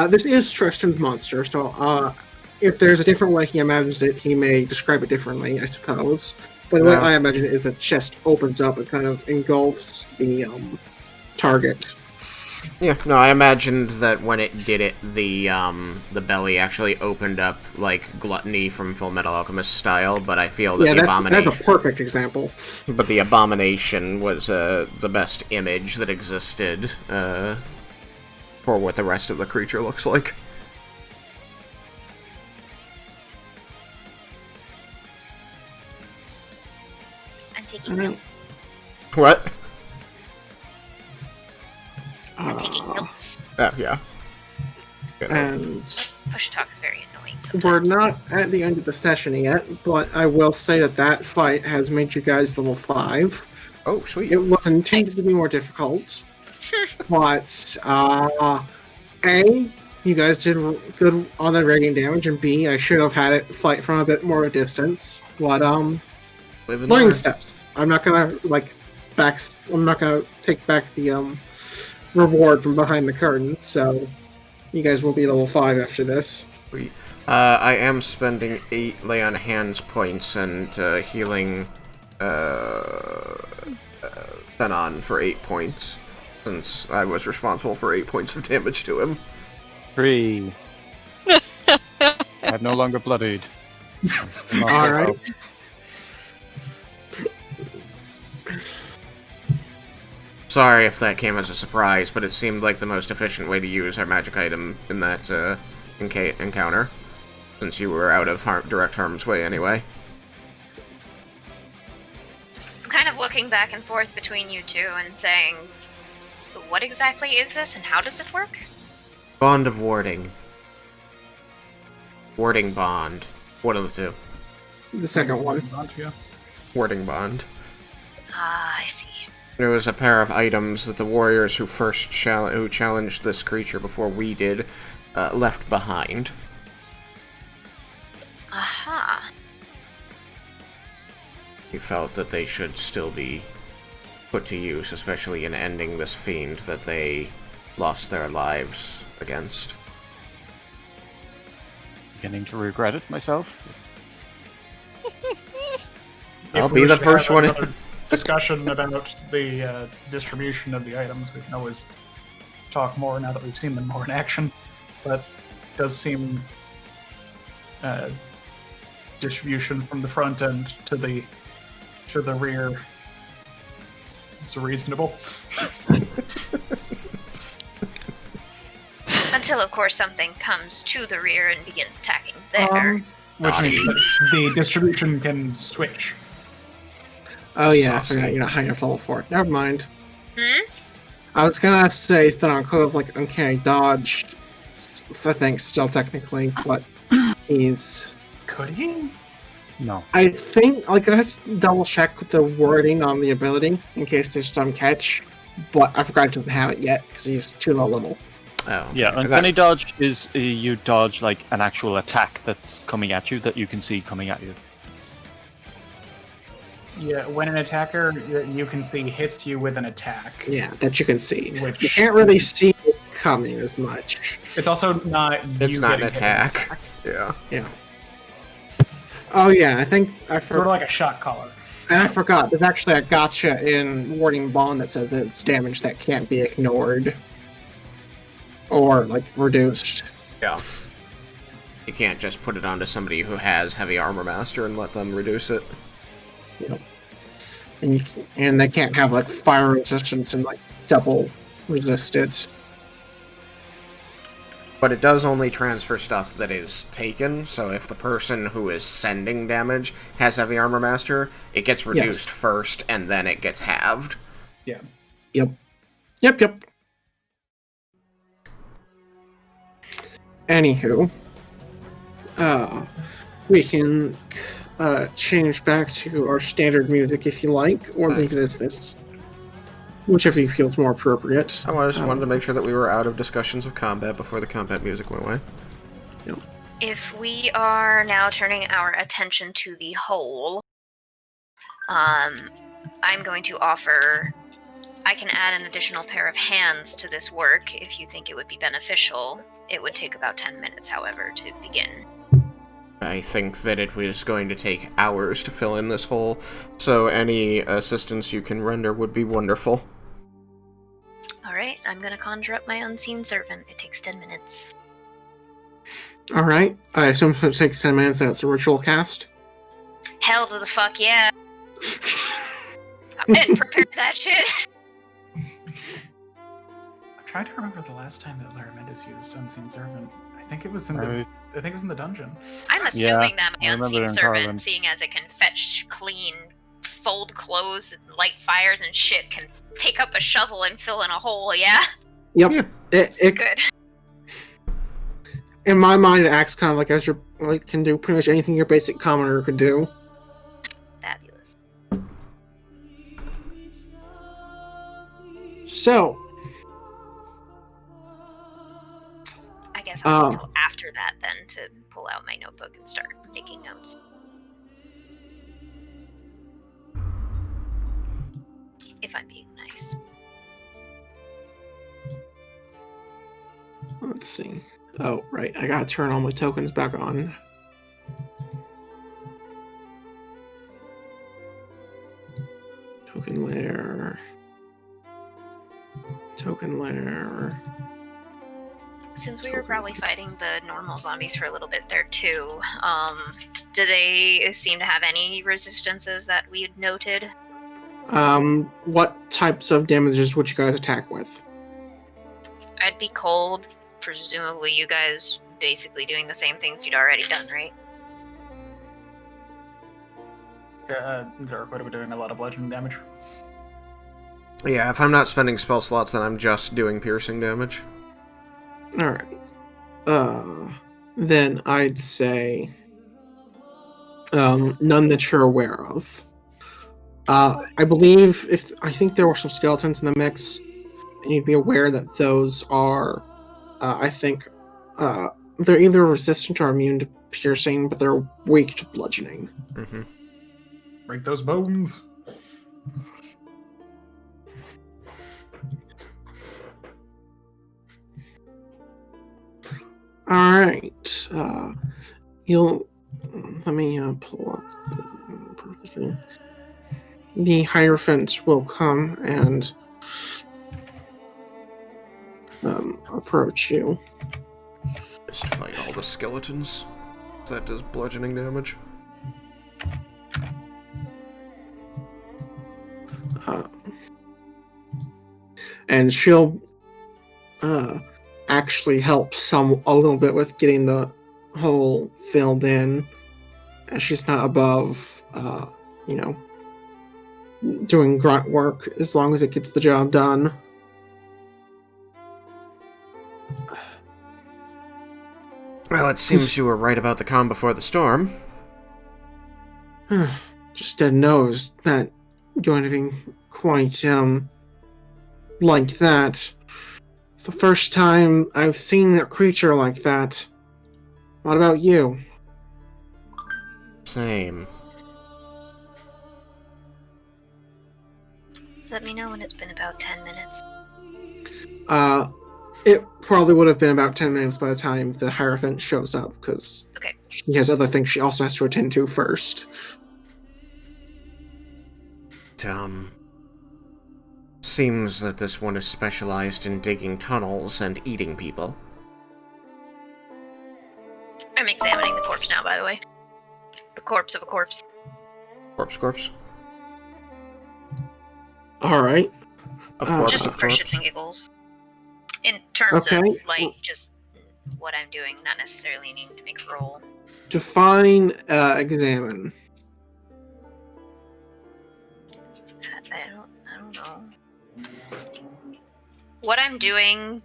this is Tristan's monster, so if there's a different way he imagines it, he may describe it differently, I suppose. But the way I imagine it is the chest opens up and kind of engulfs the target. Yeah, no, I imagined that when it did it, the belly actually opened up like Gluttony from Full Metal Alchemist style, but I feel that the abomination... that's a perfect example. But the abomination was the best image that existed for what the rest of the creature looks like. I'm taking notes. What? I'm taking notes. Oh, yeah. And Push talk is very annoying we're sometimes. not at the end of the session yet, but I will say that fight has made you guys level 5. Oh, sweet. It was intended to be more difficult, but A, you guys did good on the radiant damage, and B, I should have had it fight from a bit more of a distance. But learning steps. I'm not gonna I'm not gonna take back the reward from behind the curtain. So you guys will be level 5 after this. Sweet. I am spending 8 lay on hands points and healing Thenon for 8 points, since I was responsible for 8 points of damage to him. 3. I'm no longer bloodied. Alright. Sorry if that came as a surprise, but it seemed like the most efficient way to use our magic item in that encounter, since you were out of direct harm's way anyway. I'm kind of looking back and forth between you two and saying, what exactly is this and how does it work? Bond of warding. Warding bond. One of the two. The second one. Warding bond. Ah, I see. There was a pair of items that the warriors who first challenged this creature before we did left behind. Aha. We felt that they should still be put to use, especially in ending this fiend that they lost their lives against. beginning to regret it myself. I'll If we be wish the to first have one. another discussion about the distribution of the items, we can always talk more now that we've seen them more in action. But it does seem distribution from the front end to the rear. It's reasonable. Until, of course, something comes to the rear and begins attacking there. Which means that the distribution can switch. Oh yeah, I Saucy. forgot you're not high enough level for it. Never mind. Hmm? I was gonna say that on code of like uncanny dodge, I think still technically, but he's. Could he? No. I think like I have to double check with the wording on the ability in case there's some catch, but I forgot to have it yet because he's too low level. Oh, Yeah, okay. uncanny dodge is you dodge like an actual attack that's coming at you that you can see coming at you. Yeah, when an attacker you can see hits you with an attack. Yeah, that you can see. Which You can't really see it coming as much. It's also not. It's you not an getting hit. attack. Yeah. Yeah. Oh yeah, I think I Sort of forgot. like a shot caller. And I forgot. There's actually a gotcha in Warding Bond that says that it's damage that can't be ignored or like reduced. Yeah. You can't just put it onto somebody who has heavy armor master and let them reduce it. Yep. And they can't have like fire resistance and like double resist it. But it does only transfer stuff that is taken, so if the person who is sending damage has heavy armor master, it gets reduced first and then it gets halved. Yeah. Yep. Anywho, we can change back to our standard music if you like, or leave it as this. Whichever you feel is more appropriate. I just wanted to make sure that we were out of discussions of combat before the combat music went away. If we are now turning our attention to the whole, I'm going to offer. I can add an additional pair of hands to this work if you think it would be beneficial. It would take about 10 minutes, however, to begin. I think that it was going to take hours to fill in this hole, so any assistance you can render would be wonderful. Alright, I'm gonna conjure up my unseen servant. It takes 10 minutes. Alright, I assume it takes 10 minutes and it's a ritual cast. Hell to the fuck yeah! I didn't prepare that shit! I'm trying to remember the last time that Laramentis used Unseen Servant. I think it was in the dungeon. I'm assuming that I my remember unseen in servant, Carlin. seeing as it can fetch, clean, fold clothes, and light fires and shit, can pick up a shovel and fill in a hole, yeah? Yep. Yeah. It Good. in my mind, it acts kind of like as your like can do pretty much anything your basic commoner could do. Fabulous. So, I guess I'll wait until after that then to pull out my notebook and start making notes. If I'm being nice. let's see. Oh, right. I gotta turn all my tokens back on. Token layer. Token layer. Since we were probably fighting the normal zombies for a little bit there too, do they seem to have any resistances that we had noted? What types of damages would you guys attack with? I'd be cold. Presumably you guys basically doing the same things you'd already done, right? Dark would have been doing a lot of bludgeoning damage. Yeah, if I'm not spending spell slots, then I'm just doing piercing damage. Alright. Then I'd say none that you're aware of. I believe I think there were some skeletons in the mix, and you'd be aware that those are I think they're either resistant or immune to piercing, but they're weak to bludgeoning. Mm-hmm. Break those bones. Alright. Alright. You'll... Let me pull up the thing. The Hierophant will come and approach you. Just fight all the skeletons. That does bludgeoning damage. And she'll actually help a little bit with getting the hole filled in, as she's not above, doing grunt work as long as it gets the job done. Well, it seems you were right about the calm before the storm. Just didn't know it was not going to be quite, like that. It's the first time I've seen a creature like that. What about you? Same. Let me know when it's been about 10 minutes. It probably would have been about 10 minutes by the time the Hierophant shows up, because Okay. she has other things she also has to attend to first. Seems that this one is specialized in digging tunnels and eating people. I'm examining the corpse now, by the way. The corpse of a corpse. Corpse. Alright. Just for shits and giggles. In terms of, just what I'm doing, not necessarily needing to make a roll. Define, examine. I don't know. What I'm doing,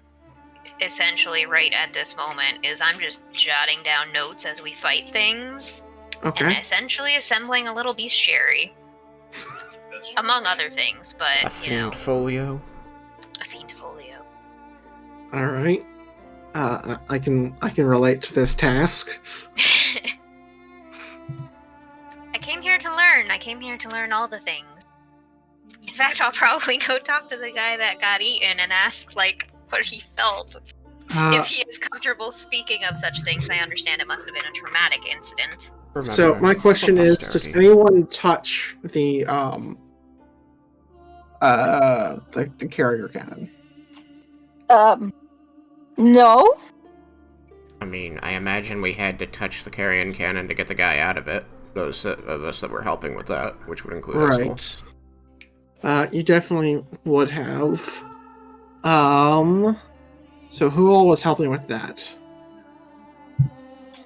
essentially, right at this moment, is I'm just jotting down notes as we fight things. Okay. And essentially assembling a little bestiary. Among other things, but, A fiend folio? A fiend folio. Alright. I can relate to this task. I came here to learn. I came here to learn all the things. In fact, I'll probably go talk to the guy that got eaten and ask, what he felt. If he is comfortable speaking of such things, I understand it must have been a traumatic incident. So my question is, does anyone touch the carrier cannon? No. I mean, I imagine we had to touch the carrion cannon to get the guy out of it. Those of us that were helping with that, which would include us all. You definitely would have. So who all was helping with that?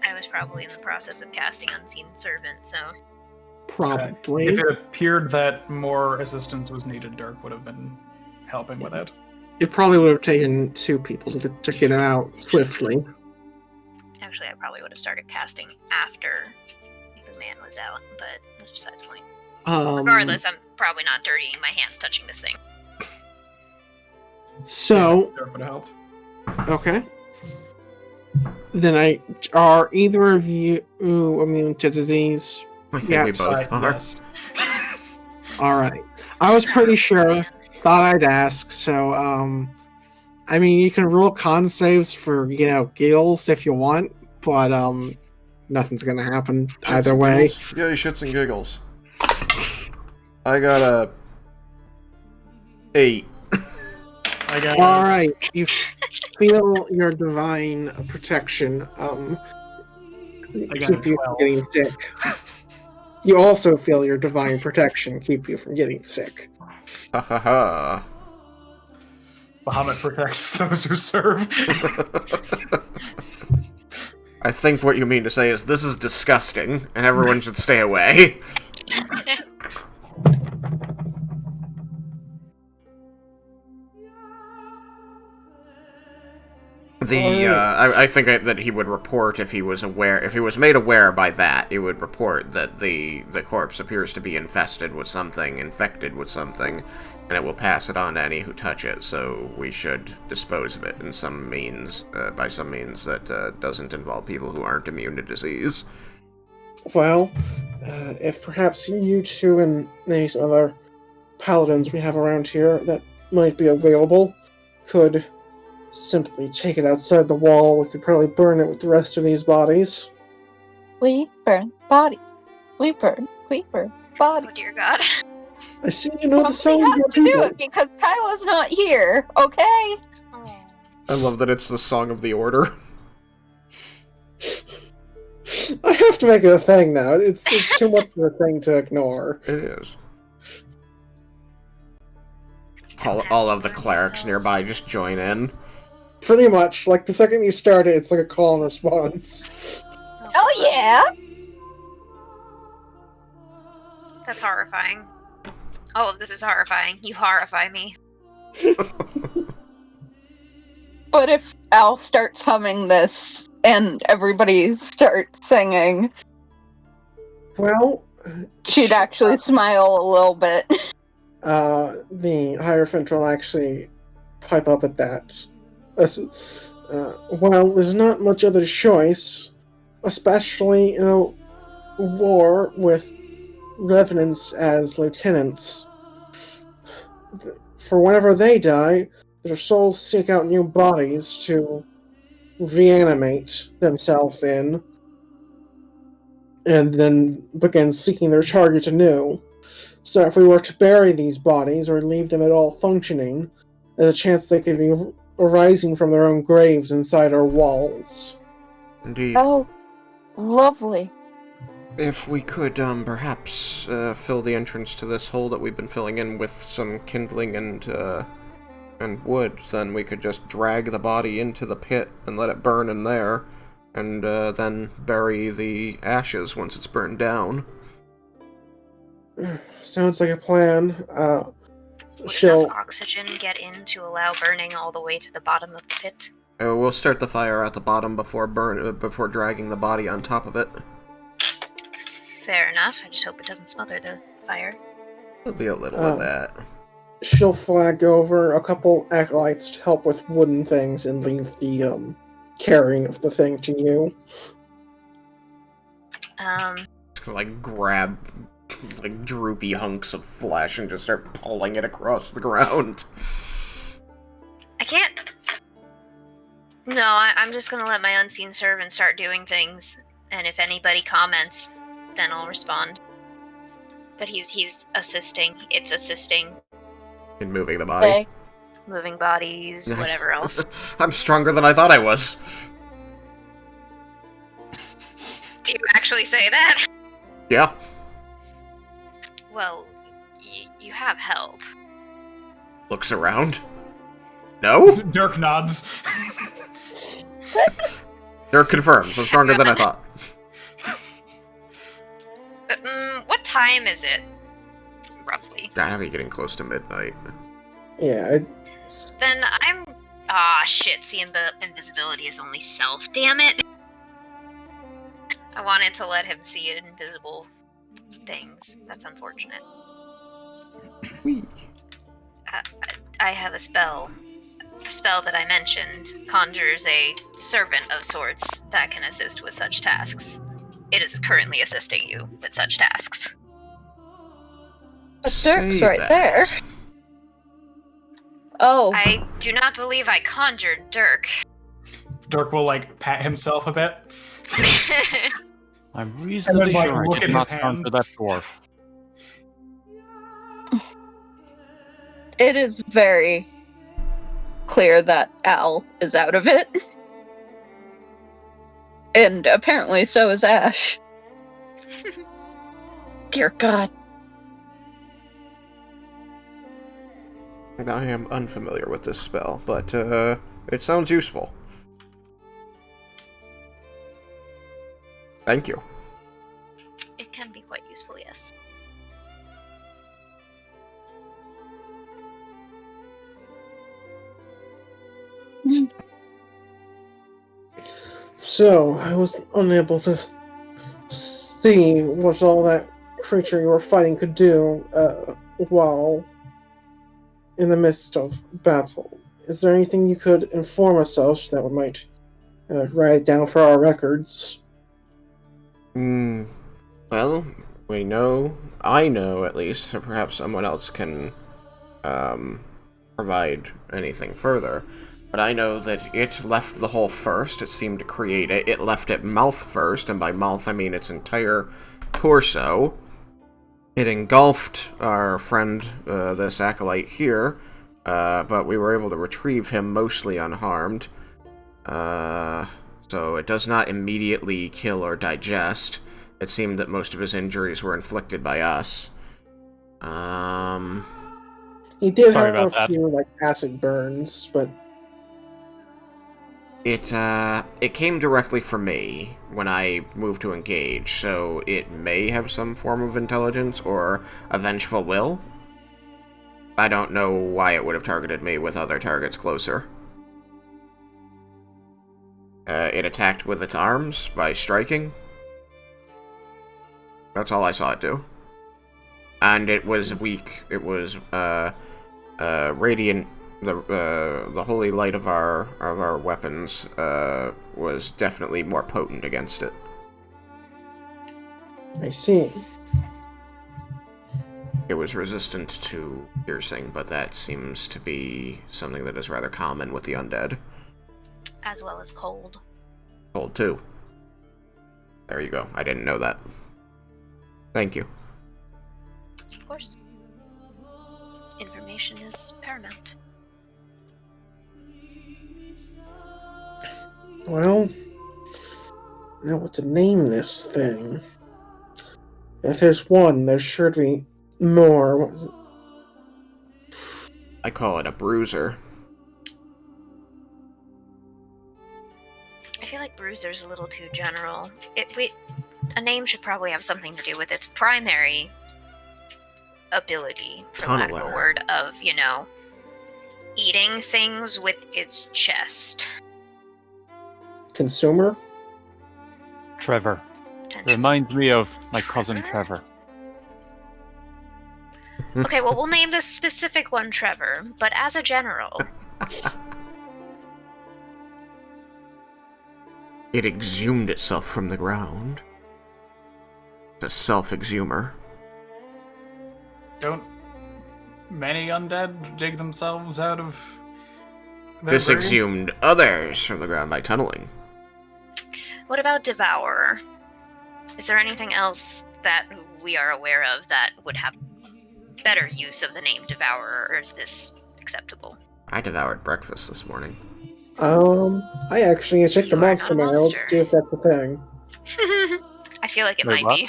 I was probably in the process of casting Unseen Servant, so... Probably. If it appeared that more assistance was needed, Dirk would have been helping with it. It probably would have taken 2 people to get him out swiftly. Actually, I probably would have started casting after the man was out, but that's besides the point. Regardless, I'm probably not dirtying my hands touching this thing. So... Dirk would have helped. Okay. Then are either of you immune to disease? I think we both are. Yes. Alright. I was pretty sure. Thought I'd ask, so, I mean, you can roll con saves for, giggles if you want, but, nothing's gonna happen either way. Yeah, shits and giggles. I got a 8. I got Alright, you feel your divine protection, I got keep a you 12. from getting sick. You also feel your divine protection keep you from getting sick. Ha ha ha. Bahamut protects those who serve. I think what you mean to say is this is disgusting, and everyone should stay away. I think that he would report if he was made aware by that, he would report that the corpse appears to be infected with something, and it will pass it on to any who touch it, so we should dispose of it in some means, by some means that doesn't involve people who aren't immune to disease. Well, if perhaps you two and maybe some other paladins we have around here that might be available could simply take it outside the wall. We could probably burn it with the rest of these bodies. We burn body. We burn body. Oh dear God. I see you know the Somebody song. has to do it because Kyla's not here, okay? Oh. I love that it's the Song of the Order. I have to make it a thing now. It's too much of a thing to ignore. It is. All of the clerics nearby just join in. Pretty much, like the second you start it, it's like a call and response. Oh yeah! That's horrifying. All of this is horrifying. You horrify me. But if Al starts humming this and everybody starts singing, Well, she'd actually smile a little bit. the Hierophant will actually pipe up at that. Well, there's not much other choice, especially in a war with revenants as lieutenants. For whenever they die, their souls seek out new bodies to reanimate themselves in, and then begin seeking their target anew. So if we were to bury these bodies or leave them at all functioning, there's a chance they could be arising from their own graves inside our walls. Indeed. Oh, lovely. If we could, perhaps, fill the entrance to this hole that we've been filling in with some kindling and wood, then we could just drag the body into the pit and let it burn in there, and, then bury the ashes once it's burned down. Sounds like a plan. Would She'll... enough oxygen get in to allow burning all the way to the bottom of the pit? We'll start the fire at the bottom before dragging the body on top of it. Fair enough. I just hope it doesn't smother the fire. There'll be a little of that. She'll flag over a couple acolytes to help with wooden things and leave the carrying of the thing to you. Like grab like droopy hunks of flesh and just start pulling it across the ground. I can't. No, I'm just gonna let my unseen servant start doing things, and if anybody comments, then I'll respond. But he's assisting. It's assisting. In moving the body. Okay. Moving bodies, whatever else. I'm stronger than I thought I was. Do you actually say that? Yeah. Well, you have help. Looks around. No? Dirk nods. Dirk confirms. I'm stronger than I thought. What time is it? Roughly. Gotta be getting close to midnight. Yeah, Then I'm... shit, see, invisibility is only self, damn it! I wanted to let him see invisible things. That's unfortunate. Whee. I have a spell. The spell that I mentioned conjures a servant of sorts that can assist with such tasks. It is currently assisting you with such tasks. But Dirk's Say right that. there. Oh. I do not believe I conjured Dirk. Dirk will like pat himself a bit. I'm reasonably like, sure I look did at not his conjure hand. that dwarf. It is very clear that Al is out of it. And apparently so is Ash. Dear God. I am unfamiliar with this spell, but it sounds useful. Thank you. It can be quite useful, yes. so I was unable to see what all that creature you were fighting could do while in the midst of battle. Is there anything you could inform us of so that we might write it down for our records? Well, we know, I know at least, so perhaps someone else can provide anything further. but I know that it left the hole first. It seemed to create it. It left it mouth first, and by mouth I mean its entire torso. It engulfed our friend, this acolyte here, but we were able to retrieve him mostly unharmed. So it does not immediately kill or digest. It seemed that most of his injuries were inflicted by us. He did Sorry have about a that. few like acid burns, but It came directly from me when I moved to engage, so it may have some form of intelligence or a vengeful will. I don't know why it would have targeted me with other targets closer. It attacked with its arms by striking. That's all I saw it do. And it was weak. It was, radiant. The holy light of our weapons was definitely more potent against it. I see. It was resistant to piercing, but that seems to be something that is rather common with the undead. As well as cold. Cold too. There you go. I didn't know that. Thank you. Of course. Information is paramount. Well, now what to name this thing? If there's one, there's sure to be more. What was it? I call it a bruiser. I feel like Bruiser's a little too general. A name should probably have something to do with its primary ability, for lack of a Tunneler. word, of, eating things with its chest. Consumer? Trevor. Potentially. Reminds me of my cousin Trevor. Okay, well, we'll name this specific one Trevor, but as a general, It exhumed itself from the ground. It's a self-exhumer. Don't many undead dig themselves out of their This grave? exhumed others from the ground by tunneling. what about Devourer? Is there anything else that we are aware of that would have better use of the name Devourer, or is this acceptable? I devoured breakfast this morning. I actually checked the You are monster not a manual to monster. see if that's a thing. I feel like it Wait, might what? be.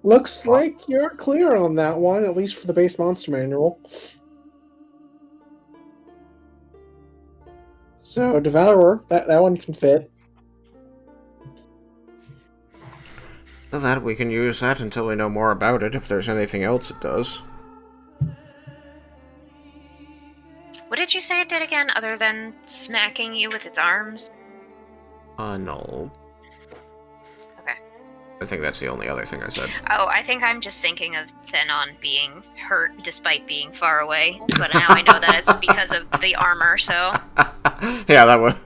Looks like you're clear on that one, at least for the base monster manual. So, Devourer, that one can fit. So that we can use that until we know more about it, if there's anything else it does. What did you say it did again, other than smacking you with its arms? No. Okay. I think that's the only other thing I said. Oh, I think I'm just thinking of Thenon being hurt despite being far away, but now I know that it's because of the armor, so... Yeah, that one.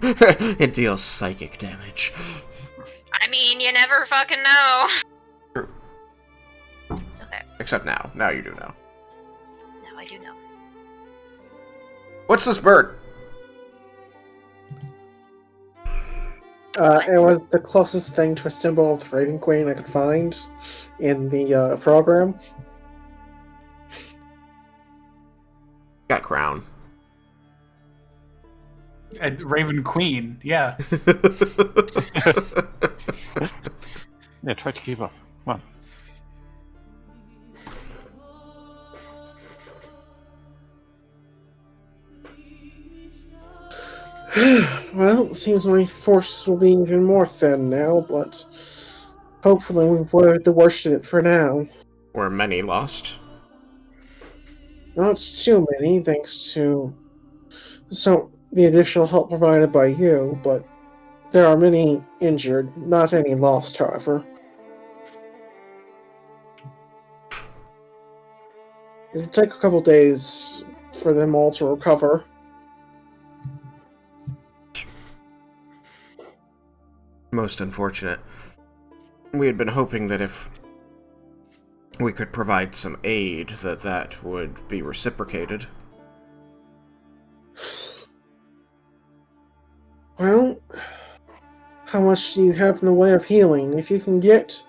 It deals psychic damage. I mean, you never fucking know. True. Okay, Except now. Now you do know. now I do know. What's this bird? It was the closest thing to a symbol of the Raven Queen I could find in the program. Got a crown. Raven Queen, yeah. Yeah, try to keep up. Come on. Well, it seems my forces will be even more thin now, but hopefully we've weathered the worst of it for now. Were many lost? Not too many, thanks to the additional help provided by you, but there are many injured, not any lost, however. It'll take a couple days for them all to recover. Most unfortunate. We had been hoping that if we could provide some aid, that would be reciprocated. Well, how much do you have in the way of healing? If you can get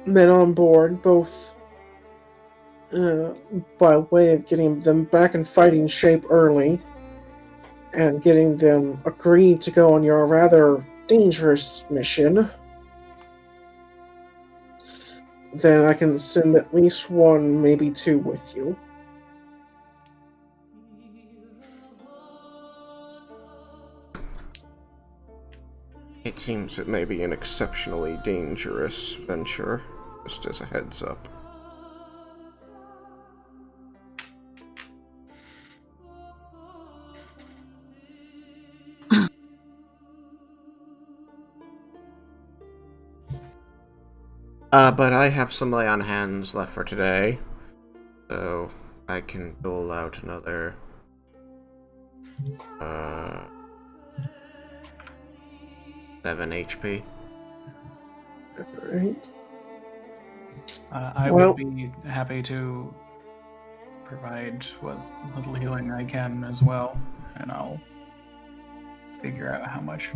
men on board, both by way of getting them back in fighting shape early, and getting them agreed to go on your rather dangerous mission, then I can send at least one, maybe two with you. It seems it may be an exceptionally dangerous venture, just as a heads up. But I have some lay on hands left for today, so I can dole out another 7 HP. Alright. I Well- would be happy to provide what little healing I can as well, and I'll figure out how much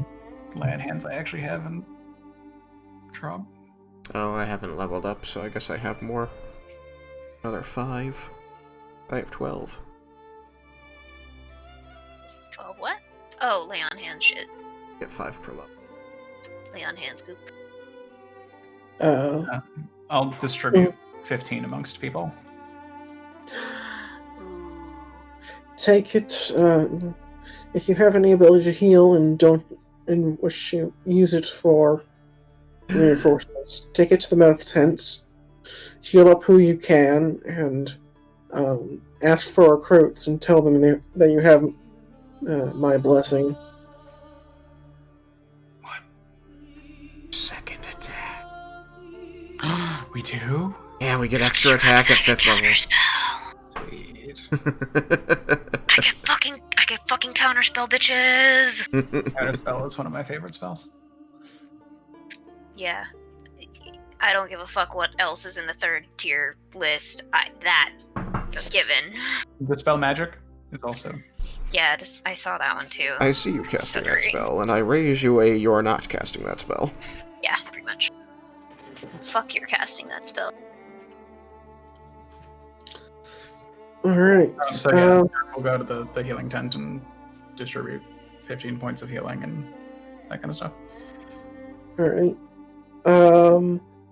lay on hands I actually have in Trob. Oh, I haven't leveled up, so I guess I have more. Another 5. I have 12. 12 what? Oh, lay on hands shit. Get 5 per level. Lay on hands goop. I'll distribute 15 amongst people. Ooh. Take it, if you have any ability to heal and wish to use it for reinforcements, take it to the medical tents, heal up who you can, and ask for recruits and tell them that you have my blessing. Second attack. We do? Yeah, we get extra attack at 5th level. Sweet. I get fucking counterspell, bitches. Counterspell is one of my favorite spells. Yeah. I don't give a fuck what else is in the 3rd tier list. That given. The spell magic is also. Yeah, I saw that one too. I see you casting that Considering. spell, and I raise you a you're not casting that spell. Yeah, pretty much. Fuck, you're casting that spell. Alright. So yeah, we'll go to the healing tent and distribute 15 points of healing and that kind of stuff. Alright.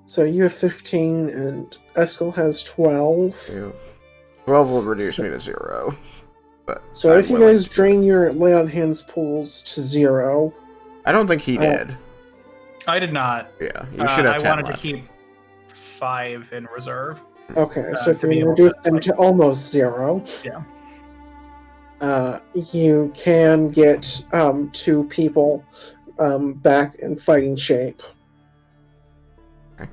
So you have 15 and Eskel has 12. Yeah. 12 will reduce me to 0. But So I'm if you willing guys to- drain your lay on hands pools to 0, I don't think he did. I did not. Yeah, you should have 10 I wanted left. to keep 5 in reserve. okay, so if to be you able reduce to, them like- to almost 0, Yeah. you can get 2 people back in fighting shape. Okay.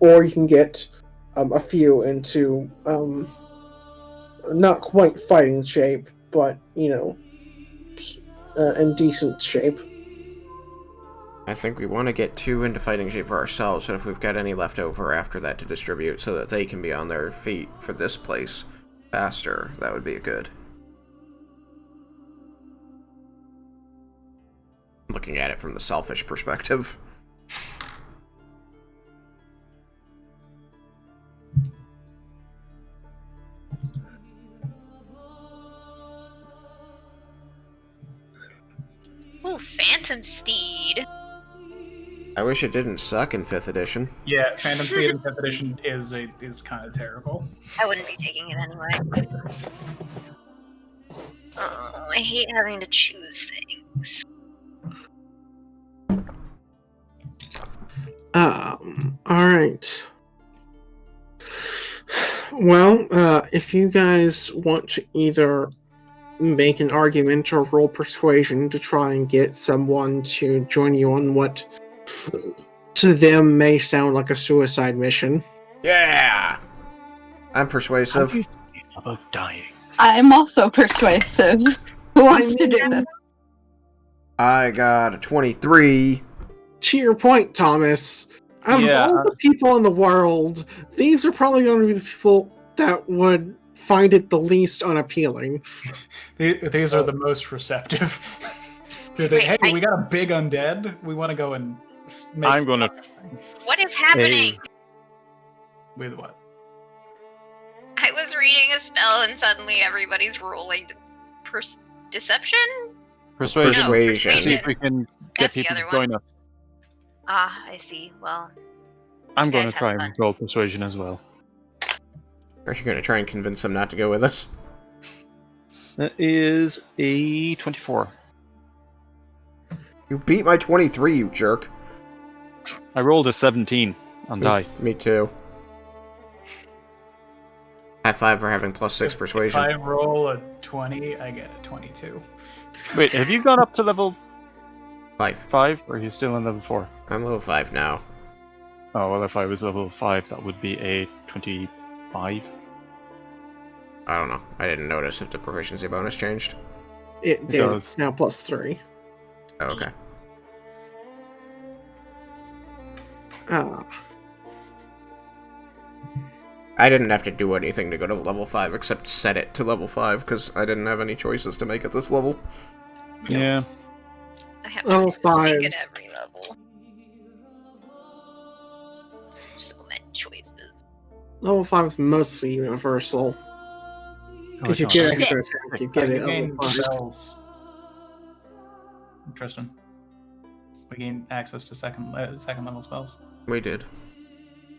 Or you can get a few into not quite fighting shape, but in decent shape. I think we want to get 2 into fighting shape for ourselves, so if we've got any left over after that to distribute so that they can be on their feet for this place faster, that would be good. Looking at it from the selfish perspective. Ooh, Phantom Steed. I wish it didn't suck in 5th edition. Yeah, Phantom Speed in 5th edition is kind of terrible. I wouldn't be taking it anyway. Oh, I hate having to choose things. Alright. Well, if you guys want to either make an argument or roll persuasion to try and get someone to join you on what to them may sound like a suicide mission. Yeah! I'm persuasive. About dying. I'm also persuasive. Who wants to do this? I got a 23. To your point, Thomas, out Yeah. of all the people in the world, these are probably going to be the people that would find it the least unappealing. These are the most receptive. Wait, Hey, we got a big undead. We want to go and make. I'm gonna. What is happening? With what? I was reading a spell and suddenly everybody's rolling deception? Persuasion. No, See persuasion. if we can get That's the people other to join us. Ah, I see. Well, I'm you gonna guys try have and fun. roll persuasion as well. Are you gonna try and convince them not to go with us? That is a 24. You beat my 23, you jerk. I rolled a 17 on die. Me too. High five for having +6 If persuasion. I roll a 20, I get a 22. Wait, have you gone up to level 5. 5, or are you still on level 4? I'm level 5 now. Oh, well, if I was level 5, that would be a 25. I don't know. I didn't notice if the proficiency bonus changed. It did. does. It's now +3. Oh, okay. I didn't have to do anything to go to level 5 except set it to level 5 because I didn't have any choices to make at this level. Yeah. I have Level choices to make 5. at every level. So many choices. Level 5 is mostly universal. Oh, If you it's get not. extra attack, you get We it. gain Level 5. spells. Tristan. We gain access to second level spells. We did.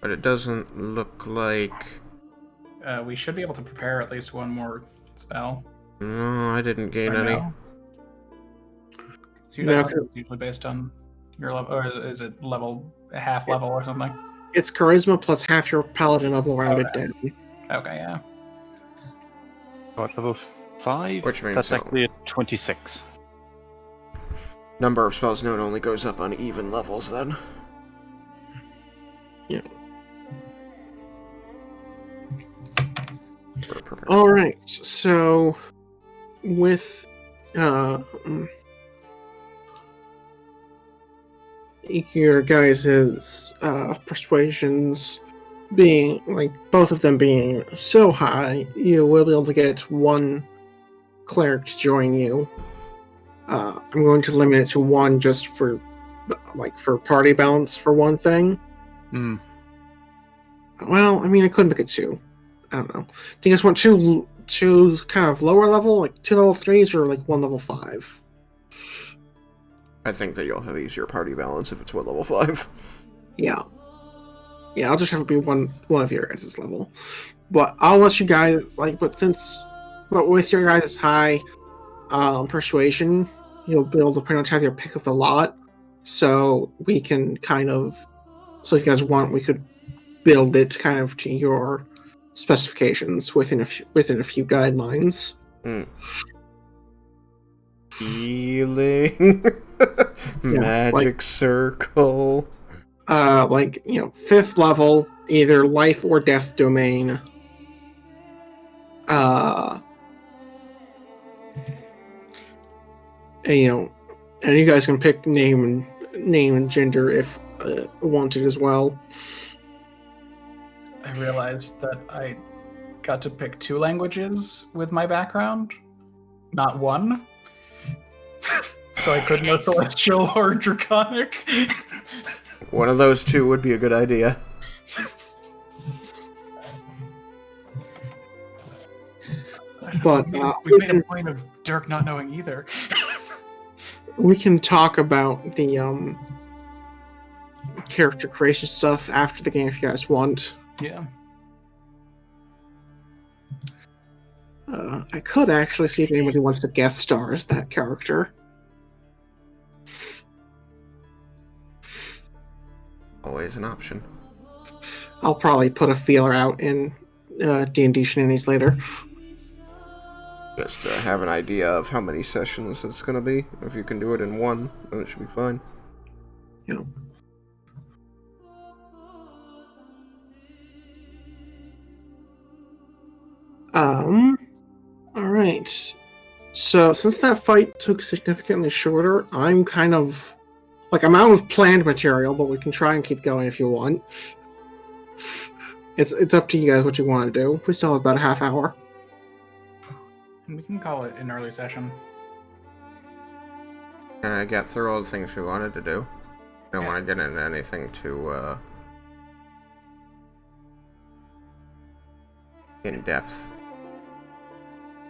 But it doesn't look like... We should be able to prepare at least one more spell. No, I didn't gain Right any. now. It's No, usually based on your level, or is it level, half level or something? It's charisma plus half your paladin level rounded Okay. down. Okay, yeah. What, level 5? Which means That's so. actually a 26. Number of spells known only goes up on even levels then. Yeah. We're prepared. Alright, so with your guys' persuasions being, like, both of them being so high, you will be able to get one cleric to join you. I'm going to limit it to one just for, like, for party balance for one thing. Hmm. Well, I mean, I could make it 2. I don't know. Do you guys want two kind of lower level, like 2 level 3s, or like 1 level 5? I think that you'll have easier party balance if it's 1 level 5. Yeah. Yeah, I'll just have it be one of your guys' level. But I'll let you guys, like, but with your guys' high persuasion, you'll be able to pretty much have your pick of the lot. So we can kind of, so if you guys want, we could build it kind of to your specifications within a few guidelines. Healing. Magic like- circle. Like, 5th level, either life or death domain. And, and you guys can pick name and gender if wanted as well. I realized that I got to pick 2 languages with my background, not 1. So I couldn't know Nice. Celestial or Draconic. One of those 2 would be a good idea. But we made a point of Dirk not knowing either. we can talk about the character creation stuff after the game if you guys want. Yeah. I could actually see if anybody wants to guest star as that character. Always an option. I'll probably put a feeler out in D&D Shenanigans later. Just to have an idea of how many sessions it's going to be. If you can do it in 1, then it should be fine. Yeah. Alright. So, since that fight took significantly shorter, I'm kind of... Like, I'm out of planned material, but we can try and keep going if you want. It's up to you guys what you want to do. We still have about a half hour. And we can call it an early session. Can I get through all the things we wanted to do? I don't Yeah. want to get into anything too, in depth.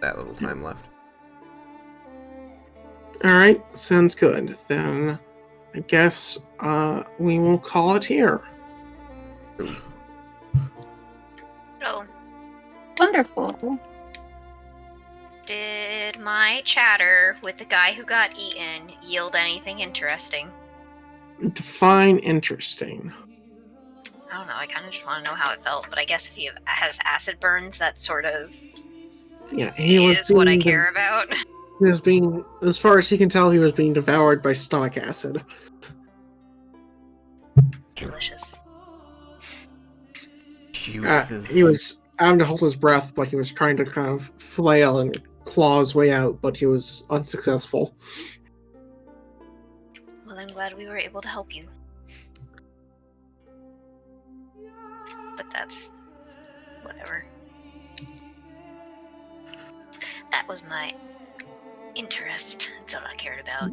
That little time left. Alright, sounds good. Then I guess we will call it here. Oh, Wonderful. did my chatter with the guy who got eaten yield anything interesting? Define interesting. I don't know. I kind of just want to know how it felt, but I guess if he has acid burns, that sort of Yeah, he was is what I being care about. He was being, as far as he can tell, he was being devoured by stomach acid. Delicious. He was having to hold his breath, but he was trying to kind of flail and claw his way out, but he was unsuccessful. Well, I'm glad we were able to help you. But that's whatever. That was my interest. That's all I cared about.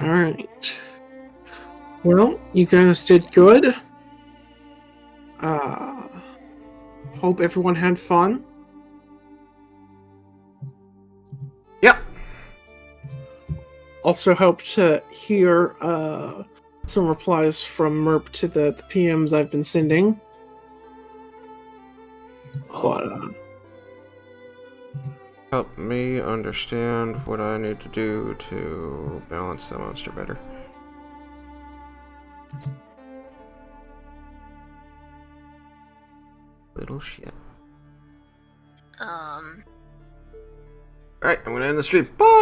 Alright. Well, you guys did good. Hope everyone had fun. Yep. Also hope to hear some replies from Merp to the PMs I've been sending. But, Help me understand what I need to do to balance the monster better. Little shit. Um, Alright, I'm gonna end the stream. Bye!